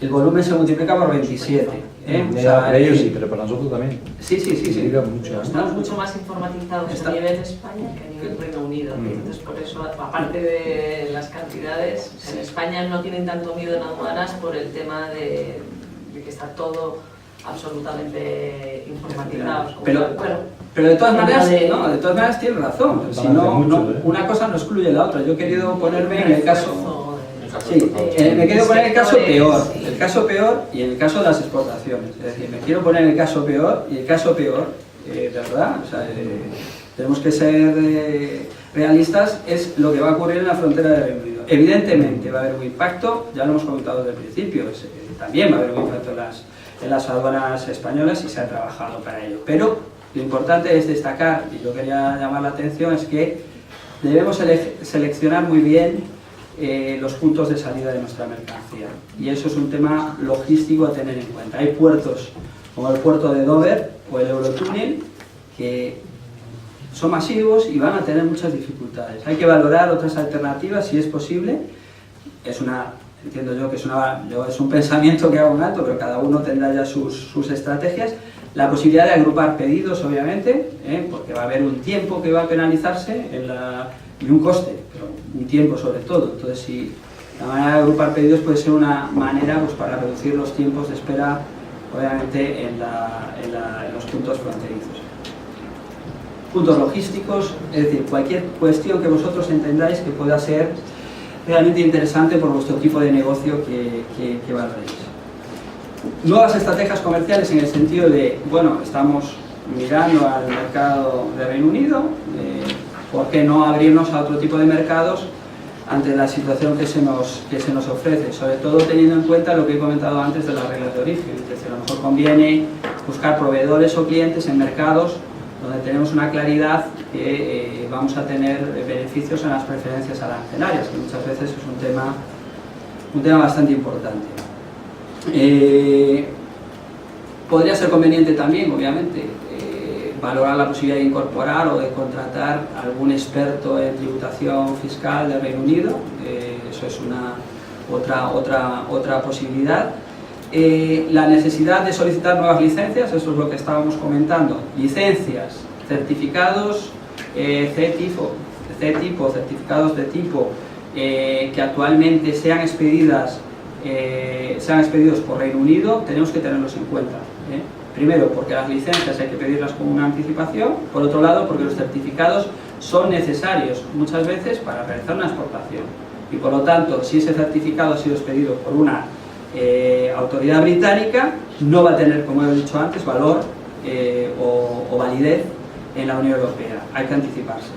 el volumen se multiplica por 27. O sea, para ellos sí, pero para nosotros también. Sí. Mucho. Estamos mucho más informatizados a nivel España que a nivel Reino Unido. Entonces, por eso, aparte de las cantidades, en España no tienen tanto miedo en aduanas por el tema de que está todo absolutamente informatizado. Pero de todas maneras tienes razón. Si no, una cosa no excluye la otra. Yo he querido ponerme en el caso... Sí, me quiero poner el caso peor, el caso peor y el caso de las exportaciones. Es decir, me quiero poner el caso peor y el caso peor, de verdad, o sea, tenemos que ser realistas, es lo que va a ocurrir en la frontera de Reino Unido. Evidentemente va a haber un impacto, ya lo hemos comentado desde el principio, también va a haber un impacto en las aduanas españolas y se ha trabajado para ello. Pero lo importante es destacar, y yo quería llamar la atención, es que debemos seleccionar muy bien los puntos de salida de nuestra mercancía, y eso es un tema logístico a tener en cuenta. Hay puertos como el puerto de Dover o el Eurotúnel que son masivos y van a tener muchas dificultades. Hay que valorar otras alternativas si es posible. Entiendo yo que es un pensamiento que hago en alto, pero cada uno tendrá ya sus estrategias. La posibilidad de agrupar pedidos, obviamente, porque va a haber un tiempo que va a penalizarse y un coste, pero un tiempo sobre todo. Entonces, si la manera de agrupar pedidos puede ser una manera pues, para reducir los tiempos de espera, obviamente, en los puntos fronterizos. Puntos logísticos, es decir, cualquier cuestión que vosotros entendáis que pueda ser realmente interesante por vuestro tipo de negocio que valoréis. Nuevas estrategias comerciales en el sentido de, bueno, estamos mirando al mercado de Reino Unido, ¿por qué no abrirnos a otro tipo de mercados ante la situación que se nos ofrece? Sobre todo teniendo en cuenta lo que he comentado antes de las reglas de origen, es decir, a lo mejor conviene buscar proveedores o clientes en mercados donde tenemos una claridad que vamos a tener beneficios en las preferencias arancelarias, que muchas veces es un tema bastante importante. Podría ser conveniente también, obviamente, valorar la posibilidad de incorporar o de contratar algún experto en tributación fiscal del Reino Unido. Eso es otra posibilidad. La necesidad de solicitar nuevas licencias, eso es lo que estábamos comentando. Licencias, certificados CTIP o certificados de tipo que actualmente sean expedidos por Reino Unido, tenemos que tenerlos en cuenta. Primero, porque las licencias hay que pedirlas con una anticipación. Por otro lado, porque los certificados son necesarios muchas veces para realizar una exportación. Y por lo tanto, si ese certificado ha sido expedido por una autoridad británica, no va a tener, como he dicho antes, valor o validez en la Unión Europea. Hay que anticiparse.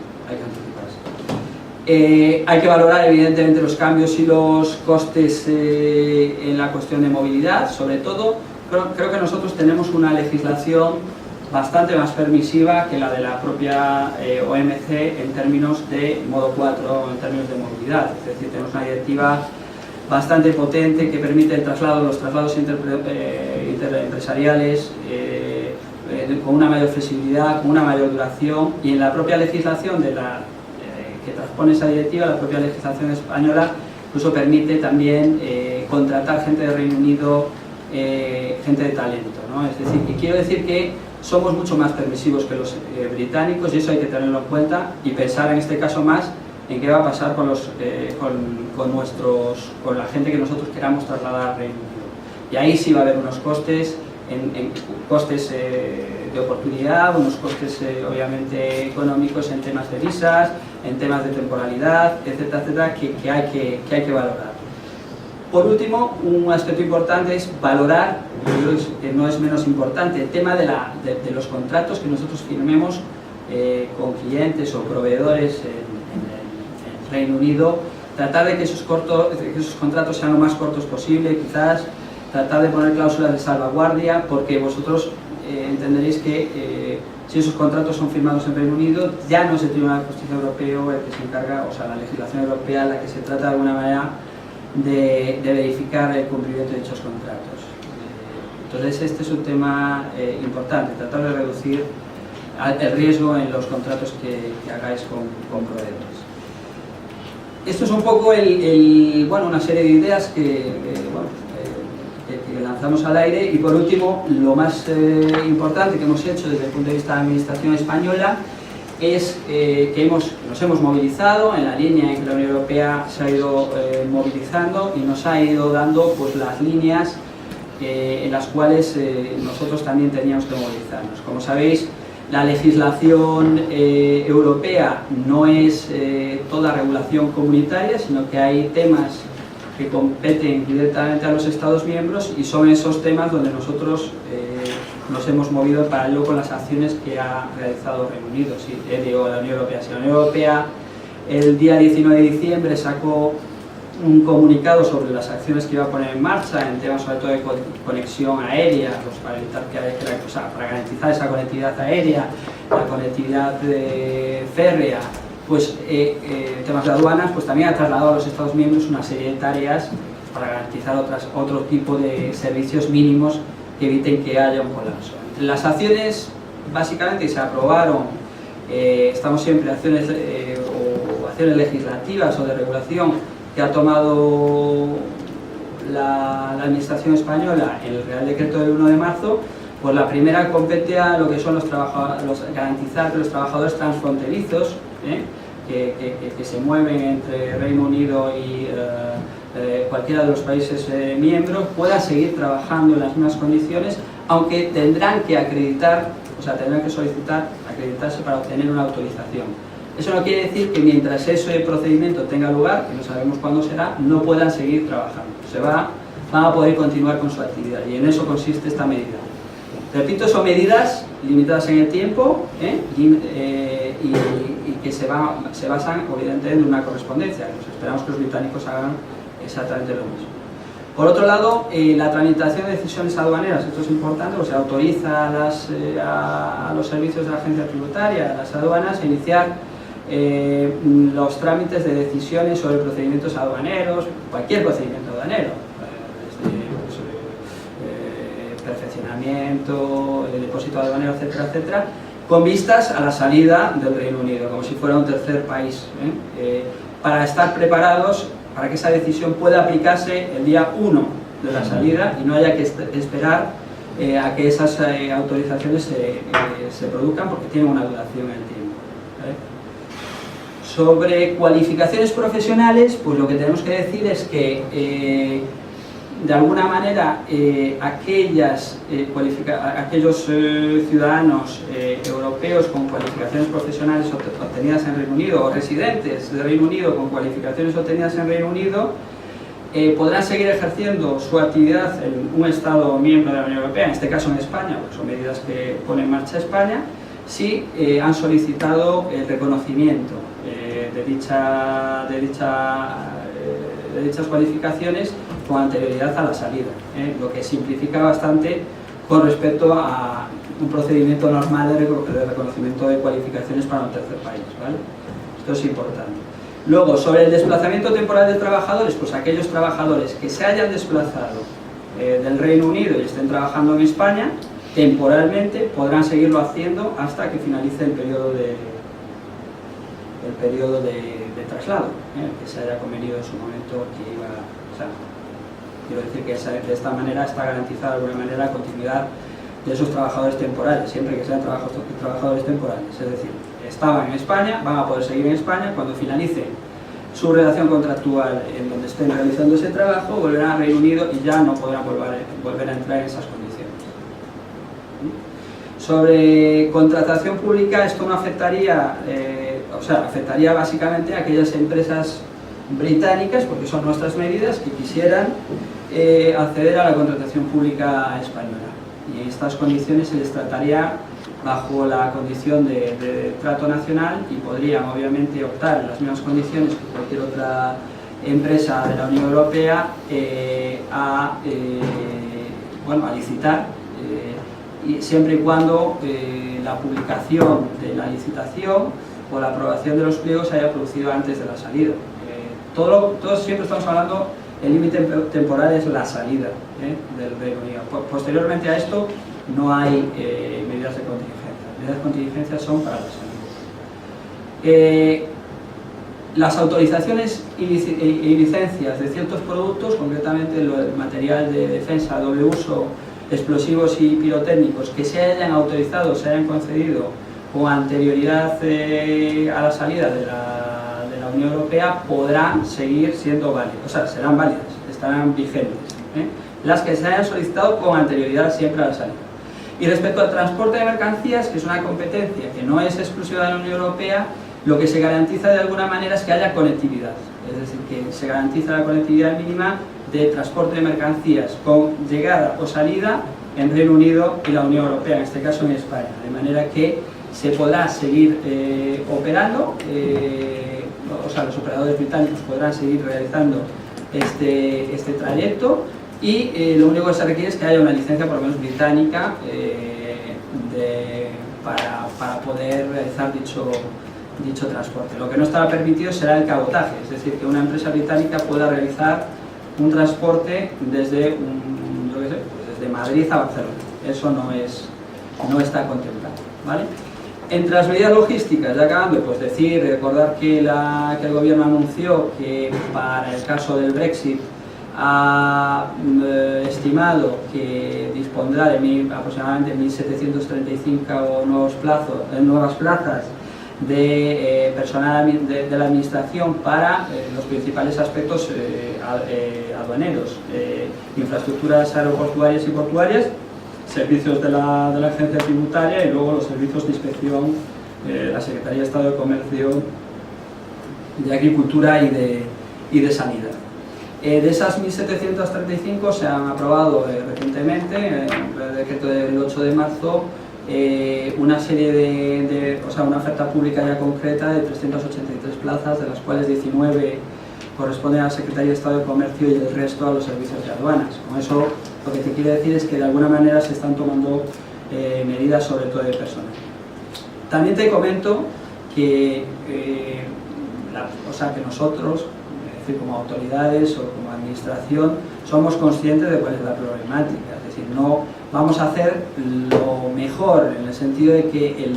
Hay que valorar evidentemente los cambios y los costes en la cuestión de movilidad. Sobre todo, creo que nosotros tenemos una legislación bastante más permisiva que la de la propia OMC en términos de modo 4, en términos de movilidad. Es decir, tenemos una directiva bastante potente que permite los traslados interempresariales con una mayor flexibilidad, con una mayor duración, y en la propia legislación que transpone esa directiva, la propia legislación española incluso permite también contratar gente de Reino Unido, gente de talento, ¿no? Es decir, que quiero decir que somos mucho más permisivos que los británicos, y eso hay que tenerlo en cuenta y pensar en este caso más en qué va a pasar con la gente que nosotros queramos trasladar al Reino Unido. Y ahí sí va a haber unos costes, costes de oportunidad, unos costes obviamente económicos en temas de visas, en temas de temporalidad, etcétera, etcétera, que hay que valorar. Por último, un aspecto importante es valorar, que no es menos importante, el tema de los contratos que nosotros firmemos con clientes o proveedores en Reino Unido, tratar de que esos contratos sean lo más cortos posible, quizás tratar de poner cláusulas de salvaguardia, porque vosotros entenderéis que si esos contratos son firmados en Reino Unido, ya no es el Tribunal de Justicia Europeo el que se encarga, o sea, la legislación europea, la que se trata de alguna manera de verificar el cumplimiento de dichos contratos. Entonces este es un tema importante, tratar de reducir el riesgo en los contratos que hagáis con proveedores. Esto es un poco una serie de ideas que lanzamos al aire, y por último, lo más importante que hemos hecho desde el punto de vista de la administración española es que nos hemos movilizado en la línea en que la Unión Europea se ha ido movilizando y nos ha ido dando pues, las líneas en las cuales nosotros también teníamos que movilizarnos. Como sabéis, la legislación europea no es toda regulación comunitaria, sino que hay temas que competen directamente a los Estados miembros, y son esos temas donde nosotros nos hemos movido en paralelo con las acciones que ha realizado Reino Unido, la Unión Europea. Si la Unión Europea el día 19 de diciembre sacó un comunicado sobre las acciones que iba a poner en marcha en temas sobre todo de conexión aérea, pues para evitar para garantizar esa conectividad aérea, la conectividad férrea, pues temas de aduanas, pues también ha trasladado a los Estados miembros una serie de tareas para garantizar otro tipo de servicios mínimos que eviten que haya un colapso. Entre las acciones básicamente que se aprobaron, estamos siempre acciones legislativas o de regulación que ha tomado la Administración española en el Real Decreto del 1 de marzo, pues la primera compete a lo que son garantizar que los trabajadores transfronterizos que se mueven entre Reino Unido y cualquiera de los países miembros puedan seguir trabajando en las mismas condiciones, aunque tendrán que tendrán que solicitar acreditarse para obtener una autorización. Eso no quiere decir que mientras ese procedimiento tenga lugar, que no sabemos cuándo será, no puedan seguir trabajando. Van a poder continuar con su actividad, y en eso consiste esta medida. Repito, son medidas limitadas en el tiempo y que se basan obviamente en una correspondencia. Esperamos que los británicos hagan exactamente lo mismo. Por otro lado, la tramitación de decisiones aduaneras, esto es importante, se autoriza a los servicios de la agencia tributaria, a las aduanas, a iniciar los trámites de decisiones sobre procedimientos aduaneros, cualquier procedimiento aduanero, perfeccionamiento, depósito aduanero, etcétera, etcétera, con vistas a la salida del Reino Unido, como si fuera un tercer país, para estar preparados para que esa decisión pueda aplicarse el día 1 de la salida y no haya que esperar a que esas autorizaciones se produzcan, porque tienen una duración en el tiempo. Sobre cualificaciones profesionales, pues lo que tenemos que decir es que de alguna manera aquellos ciudadanos europeos con cualificaciones profesionales obtenidas en Reino Unido, o residentes de Reino Unido con cualificaciones obtenidas en Reino Unido, podrán seguir ejerciendo su actividad en un Estado miembro de la Unión Europea, en este caso en España, porque son medidas que pone en marcha España, si han solicitado el reconocimiento de dichas cualificaciones con anterioridad a la salida, lo que simplifica bastante con respecto a un procedimiento normal de reconocimiento de cualificaciones para un tercer país, ¿vale? Esto es importante. Luego, sobre el desplazamiento temporal de trabajadores, pues aquellos trabajadores que se hayan desplazado del Reino Unido y estén trabajando en España, temporalmente podrán seguirlo haciendo hasta que finalice el periodo de traslado, que se haya convenido en su momento que iba, o sea, quiero decir que de esta manera está garantizada de alguna manera la continuidad de esos trabajadores temporales, siempre que sean trabajadores temporales, es decir, estaban en España, van a poder seguir en España, cuando finalice su relación contractual en donde estén realizando ese trabajo, volverán al Reino Unido y ya no podrán volver a entrar en esas condiciones. Sobre contratación pública, esto no afectaría, afectaría básicamente a aquellas empresas británicas, porque son nuestras medidas, que quisieran acceder a la contratación pública española. Y en estas condiciones se les trataría bajo la condición de trato nacional y podrían obviamente optar en las mismas condiciones que cualquier otra empresa de la Unión Europea a licitar, y siempre y cuando la publicación de la licitación o la aprobación de los pliegos se haya producido antes de la salida. Todos siempre estamos hablando, el límite temporal es la salida del Reino Unido. Posteriormente a esto no hay medidas de contingencia. Las medidas de contingencia son para la salida. Las autorizaciones y licencias de ciertos productos, concretamente el material de defensa, doble uso, explosivos y pirotécnicos, que se hayan autorizado, se hayan concedido con anterioridad a la salida de la Unión Europea, podrán seguir siendo válidas, o sea, serán válidas, estarán vigentes. Las que se hayan solicitado con anterioridad siempre a la salida. Y respecto al transporte de mercancías, que es una competencia que no es exclusiva de la Unión Europea, lo que se garantiza de alguna manera es que haya conectividad, es decir, que se garantiza la conectividad mínima de transporte de mercancías con llegada o salida en Reino Unido y la Unión Europea, en este caso en España, de manera que se podrá seguir operando, los operadores británicos podrán seguir realizando este trayecto y lo único que se requiere es que haya una licencia por lo menos británica para poder realizar dicho transporte. Lo que no estará permitido será el cabotaje, es decir, que una empresa británica pueda realizar un transporte desde Madrid a Barcelona. Eso no está contemplado, ¿vale? Entre las medidas logísticas, ya acabando, pues recordar que el gobierno anunció que para el caso del Brexit ha estimado que dispondrá de aproximadamente 1.735 nuevas plazas de personal de la administración para los principales aspectos aduaneros, infraestructuras aeroportuarias y portuarias, servicios de la agencia tributaria y luego los servicios de inspección de la Secretaría de Estado de Comercio, de Agricultura y de Sanidad. De esas 1.735 se han aprobado recientemente, en el decreto del 8 de marzo, una serie una oferta pública ya concreta de 383 plazas, de las cuales 19 corresponden a la Secretaría de Estado de Comercio y el resto a los servicios de aduanas. Con eso lo que te quiero decir es que de alguna manera se están tomando medidas sobre todo de personal. También te comento que, que nosotros, es decir, como autoridades o como administración, somos conscientes de cuál es la problemática, es decir, no vamos a hacer lo mejor en el sentido de que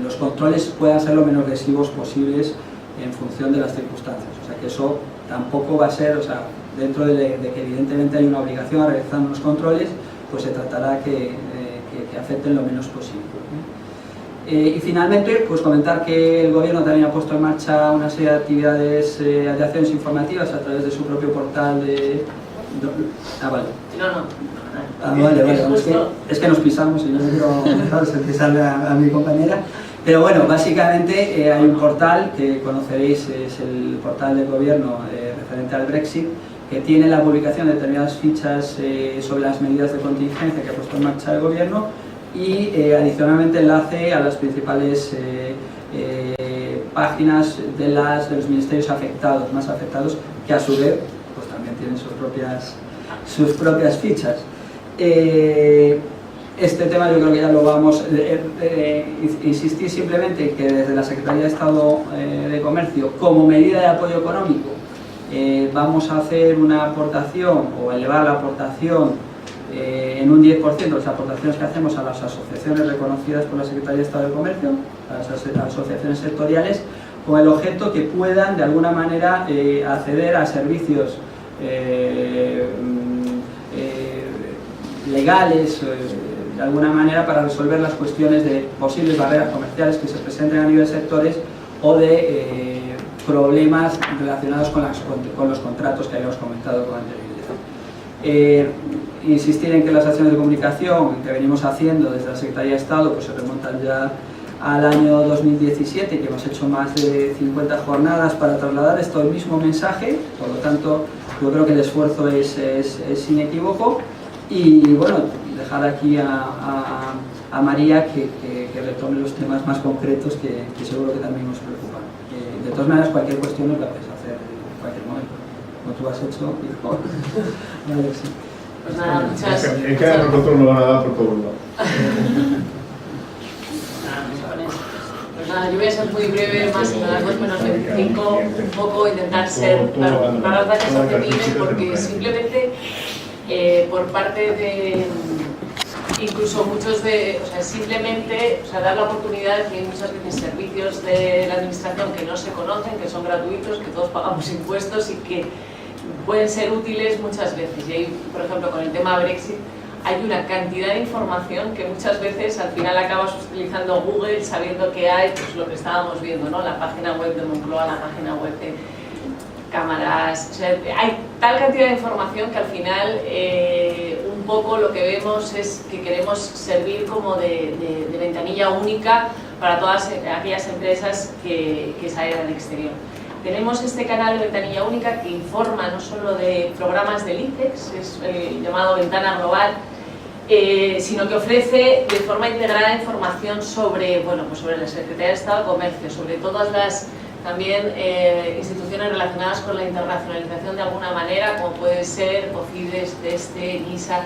los controles puedan ser lo menos lesivos posibles en función de las circunstancias, o sea que eso tampoco va a ser, dentro de que evidentemente hay una obligación a realizar unos controles, pues se tratará que afecten lo menos posible. Y finalmente, pues comentar que el Gobierno también ha puesto en marcha una serie de actividades de acciones informativas a través de su propio portal de... vale. Vale. Es que nos pisamos y yo no quiero pisarle a mi compañera. Pero bueno, básicamente hay un portal que conoceréis, es el portal del Gobierno referente al Brexit, que tiene la publicación de determinadas fichas sobre las medidas de contingencia que ha puesto en marcha el Gobierno y adicionalmente enlace a las principales páginas de los ministerios más afectados, que a su vez pues también tienen sus propias fichas. Este tema yo creo que ya lo vamos insistir simplemente que desde la Secretaría de Estado de Comercio, como medida de apoyo económico, vamos a hacer una aportación o elevar la aportación en un 10% las aportaciones que hacemos a las asociaciones reconocidas por la Secretaría de Estado de Comercio, a las asociaciones sectoriales, con el objeto que puedan de alguna manera acceder a servicios legales, de alguna manera, para resolver las cuestiones de posibles barreras comerciales que se presenten a nivel de sectores o de problemas relacionados con los contratos que habíamos comentado con anterioridad. Insistir en que las acciones de comunicación que venimos haciendo desde la Secretaría de Estado pues se remontan ya al año 2017, que hemos hecho más de 50 jornadas para trasladar este mismo mensaje, por lo tanto yo creo que el esfuerzo es inequívoco. Y bueno, dejar aquí a María que retome los temas más concretos que seguro que también nos preocupan. De todas maneras, cualquier cuestión nos la puedes hacer en cualquier momento, como tú has hecho. Vale, sí. Pues nada, muchas gracias. Es que a nosotros nos van a dar por todos lados. Pues nada, yo voy a ser muy breve, más a las 2:25, un poco intentar ser, dar las gracias a CEPIME, porque simplemente por parte de, incluso muchos de, o sea, simplemente, o sea, dar la oportunidad de que hay muchas veces servicios de la administración que no se conocen, que son gratuitos, que todos pagamos impuestos y que pueden ser útiles muchas veces. Y ahí, por ejemplo, con el tema Brexit, hay una cantidad de información que muchas veces al final acabas utilizando Google sabiendo que hay, pues lo que estábamos viendo, ¿no? La página web de Moncloa, la página web de cámaras, o sea, hay tal cantidad de información que al final un poco lo que vemos es que queremos servir como de ventanilla única para todas aquellas empresas que salen al exterior. Tenemos este canal de ventanilla única que informa no solo de programas del ICEX, es el llamado Ventana Global, sino que ofrece de forma integrada información sobre, bueno, pues sobre la Secretaría de Estado de Comercio, sobre todas las también instituciones relacionadas con la internacionalización de alguna manera, como puede ser COFIDES, TESTE, NISA,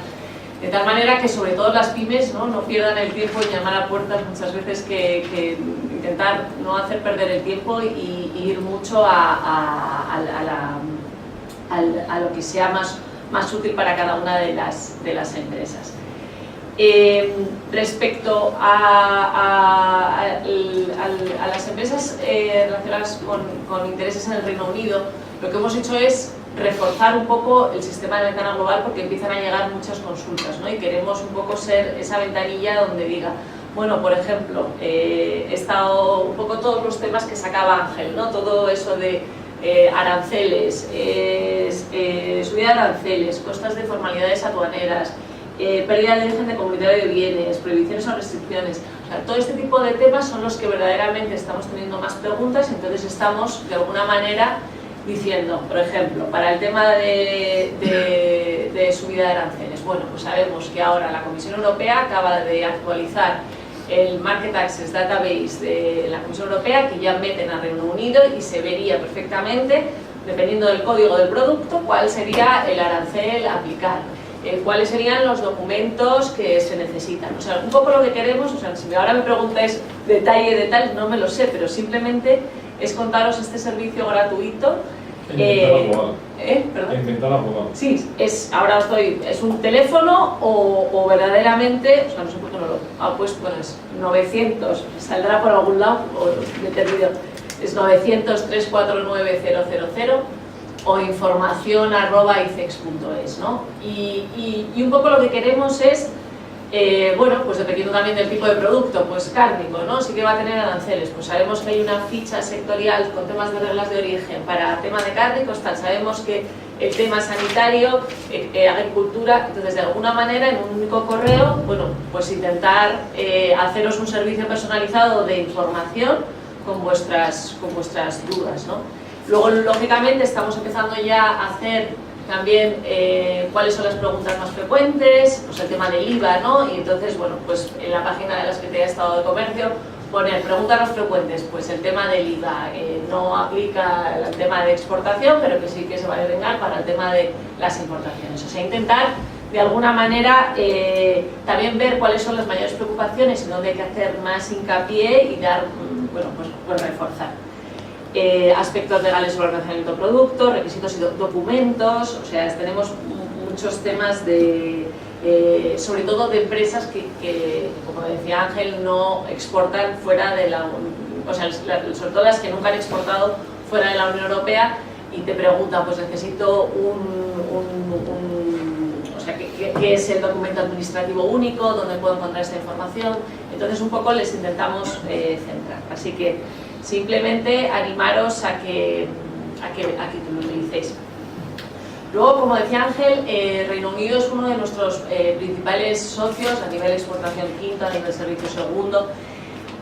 de tal manera que sobre todo las pymes no pierdan el tiempo en llamar a puertas muchas veces, que intentar no hacer perder el tiempo y ir mucho a lo que sea más útil para cada una de las empresas. Respecto a las empresas relacionadas con intereses en el Reino Unido, lo que hemos hecho es reforzar un poco el sistema de ventana global, porque empiezan a llegar muchas consultas, ¿no? Y queremos un poco ser esa ventanilla donde diga, bueno, por ejemplo, he estado un poco todos los temas que sacaba Ángel, ¿no? Todo eso de aranceles, subida de aranceles, costas de formalidades aduaneras, pérdida de origen de comunitario de bienes, prohibiciones o restricciones. O sea, todo este tipo de temas son los que verdaderamente estamos teniendo más preguntas, entonces estamos de alguna manera diciendo, por ejemplo, para el tema de subida de aranceles, bueno, pues sabemos que ahora la Comisión Europea acaba de actualizar el Market Access Database de la Comisión Europea, que ya meten a Reino Unido, y se vería perfectamente, dependiendo del código del producto, cuál sería el arancel a aplicar, cuáles serían los documentos que se necesitan. O sea, un poco lo que queremos, o sea, si ahora me preguntáis detalle de tal, no me lo sé, pero simplemente es contaros este servicio gratuito. Inventar abogado. Sí, ahora os doy, es un teléfono o verdaderamente, o sea, no sé por qué no lo ha puesto, bueno, es 900, saldrá por algún lado, o determinado, es 900-349-000 o información@icex.es, ¿no? Y un poco lo que queremos es, bueno, pues dependiendo también del tipo de producto, pues cárnico, ¿no? Sí que va a tener aranceles, pues sabemos que hay una ficha sectorial con temas de reglas de origen para temas de cárnicos, tal, sabemos que el tema sanitario, agricultura, entonces de alguna manera en un único correo, bueno, pues intentar haceros un servicio personalizado de información con vuestras dudas, ¿no? Luego, lógicamente, estamos empezando ya a hacer también cuáles son las preguntas más frecuentes, pues el tema del IVA, ¿no? Y entonces, bueno, pues en la página de la Secretaría de Estado de Comercio poner preguntas más frecuentes, pues el tema del IVA no aplica al tema de exportación, pero que sí que se va a devengar para el tema de las importaciones. O sea, intentar de alguna manera también ver cuáles son las mayores preocupaciones y dónde hay que hacer más hincapié y dar, bueno, pues reforzar. Aspectos legales sobre el lanzamiento de productos, requisitos y documentos, o sea, tenemos muchos temas sobre todo de empresas que, como decía Ángel, no exportan fuera de la Unión, o sea, sobre todo las que nunca han exportado fuera de la Unión Europea y te preguntan, pues necesito o sea, ¿qué es el documento administrativo único? ¿Dónde puedo encontrar esta información? Entonces un poco les intentamos centrar, así que simplemente animaros a que lo utilicéis. Luego, como decía Ángel, Reino Unido es uno de nuestros principales socios a nivel de exportación quinto, a nivel de servicio segundo.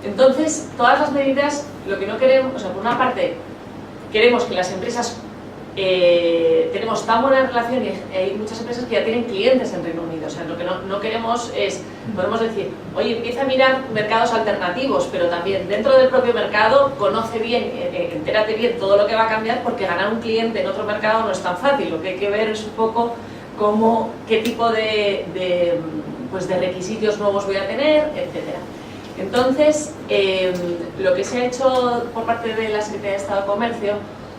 Entonces, todas las medidas, lo que no queremos, o sea, por una parte, queremos que las empresas, tenemos tan buena relación y hay muchas empresas que ya tienen clientes en Reino Unido, o sea, lo que no queremos es, podemos decir, oye, empieza a mirar mercados alternativos, pero también dentro del propio mercado conoce bien, entérate bien todo lo que va a cambiar, porque ganar un cliente en otro mercado no es tan fácil. Lo que hay que ver es un poco qué tipo de requisitos nuevos voy a tener, etcétera. Entonces, lo que se ha hecho por parte de la Secretaría de Estado de Comercio,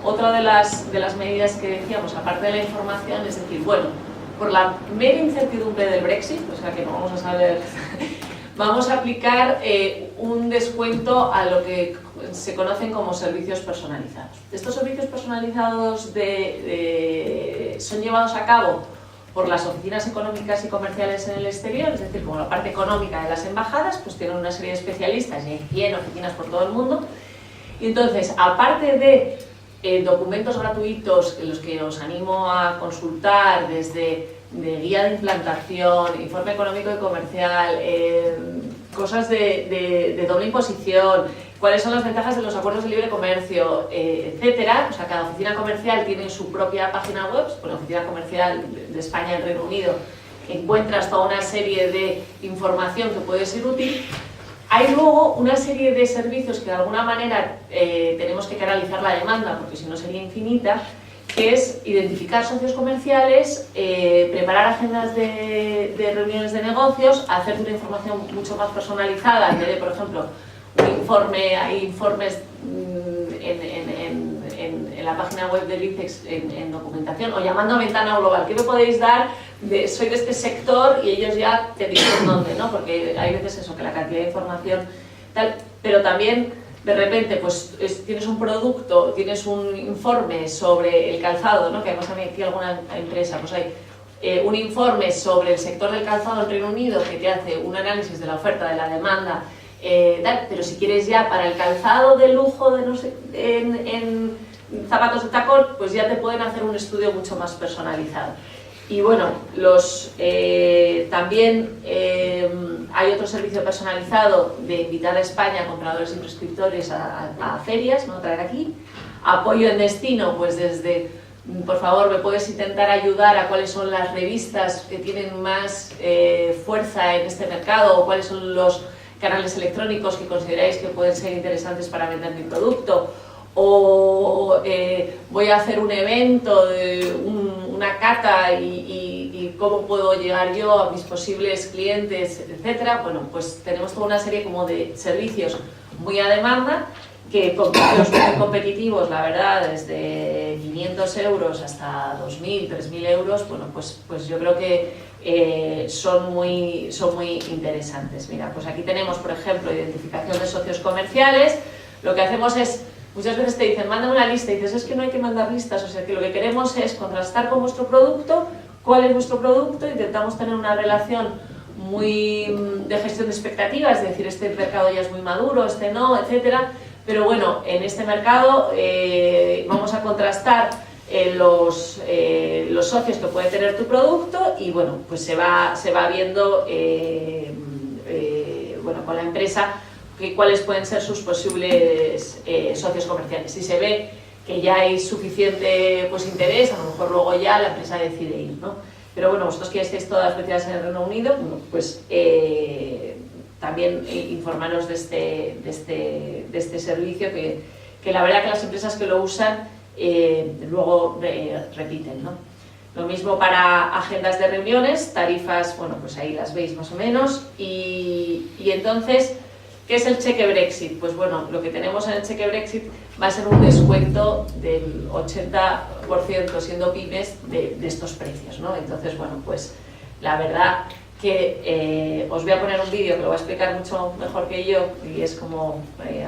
otra de las medidas que decíamos, aparte de la información, es decir, bueno, por la mera incertidumbre del Brexit, o sea que no vamos a saber, vamos a aplicar un descuento a lo que se conocen como servicios personalizados. Estos servicios personalizados son llevados a cabo por las oficinas económicas y comerciales en el exterior, es decir, como la parte económica de las embajadas, pues tienen una serie de especialistas y hay 100 oficinas por todo el mundo. Y entonces, aparte de documentos gratuitos en los que os animo a consultar, desde guía de implantación, informe económico y comercial, cosas de doble imposición, cuáles son las ventajas de los acuerdos de libre comercio, etcétera. O sea, cada oficina comercial tiene su propia página web. Por la oficina comercial de España en Reino Unido encuentras toda una serie de información que puede ser útil. Hay luego una serie de servicios que de alguna manera tenemos que canalizar la demanda, porque si no sería infinita, que es identificar socios comerciales, preparar agendas de reuniones de negocios, hacer una información mucho más personalizada, en vez de, por ejemplo, un informe, hay informes en la página web del ICEX en documentación, o llamando a ventana global, ¿qué me podéis dar? Soy de este sector, y ellos ya te dicen dónde, ¿no? Porque hay veces eso, que la cantidad de información tal, pero también de repente pues tienes un producto, tienes un informe sobre el calzado, ¿no? Que además a mí aquí alguna empresa, pues hay un informe sobre el sector del calzado en Reino Unido que te hace un análisis de la oferta, de la demanda, tal, pero si quieres ya para el calzado de lujo de no sé, en zapatos de tacón, pues ya te pueden hacer un estudio mucho más personalizado. Y bueno, también hay otro servicio personalizado de invitar a España a compradores y prescriptores a ferias, ¿no? Traer aquí. Apoyo en destino, pues desde, por favor, me puedes intentar ayudar a cuáles son las revistas que tienen más fuerza en este mercado, o cuáles son los canales electrónicos que consideráis que pueden ser interesantes para vender mi producto, o voy a hacer un evento, una cata y cómo puedo llegar yo a mis posibles clientes, etcétera. Bueno, pues tenemos toda una serie como de servicios muy a demanda, que con precios muy competitivos, la verdad, desde 500 euros hasta 2.000, 3.000 euros, bueno, pues yo creo que son muy interesantes. Mira, pues aquí tenemos, por ejemplo, identificación de socios comerciales. Lo que hacemos es, muchas veces te dicen, manda una lista, y dices, es que no hay que mandar listas, o sea que lo que queremos es contrastar con vuestro producto, cuál es vuestro producto, intentamos tener una relación muy de gestión de expectativas, es decir, este mercado ya es muy maduro, este no, etcétera. Pero bueno, en este mercado vamos a contrastar los socios que puede tener tu producto, y bueno, pues se va viendo bueno, con la empresa cuáles pueden ser sus posibles socios comerciales. Si se ve que ya hay suficiente pues, interés, a lo mejor luego ya la empresa decide ir, ¿no? Pero bueno, vosotros que estéis todas especializadas en el Reino Unido, bueno, pues también informaros de este servicio, que la verdad que las empresas que lo usan luego repiten, ¿no? Lo mismo para agendas de reuniones, tarifas, bueno, pues ahí las veis más o menos. Y entonces, ¿qué es el cheque Brexit? Pues bueno, lo que tenemos en el cheque Brexit va a ser un descuento del 80%, siendo pymes, de estos precios, ¿no? Entonces, bueno, pues la verdad que os voy a poner un vídeo que lo va a explicar mucho mejor que yo y es como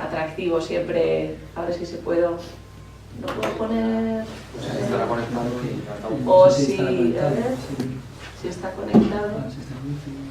atractivo siempre. A ver si se puedo... ¿Lo puedo poner? Estará conectado y O Sí, si... está conectado, A ver, sí. si está conectado. Sí, está conectado.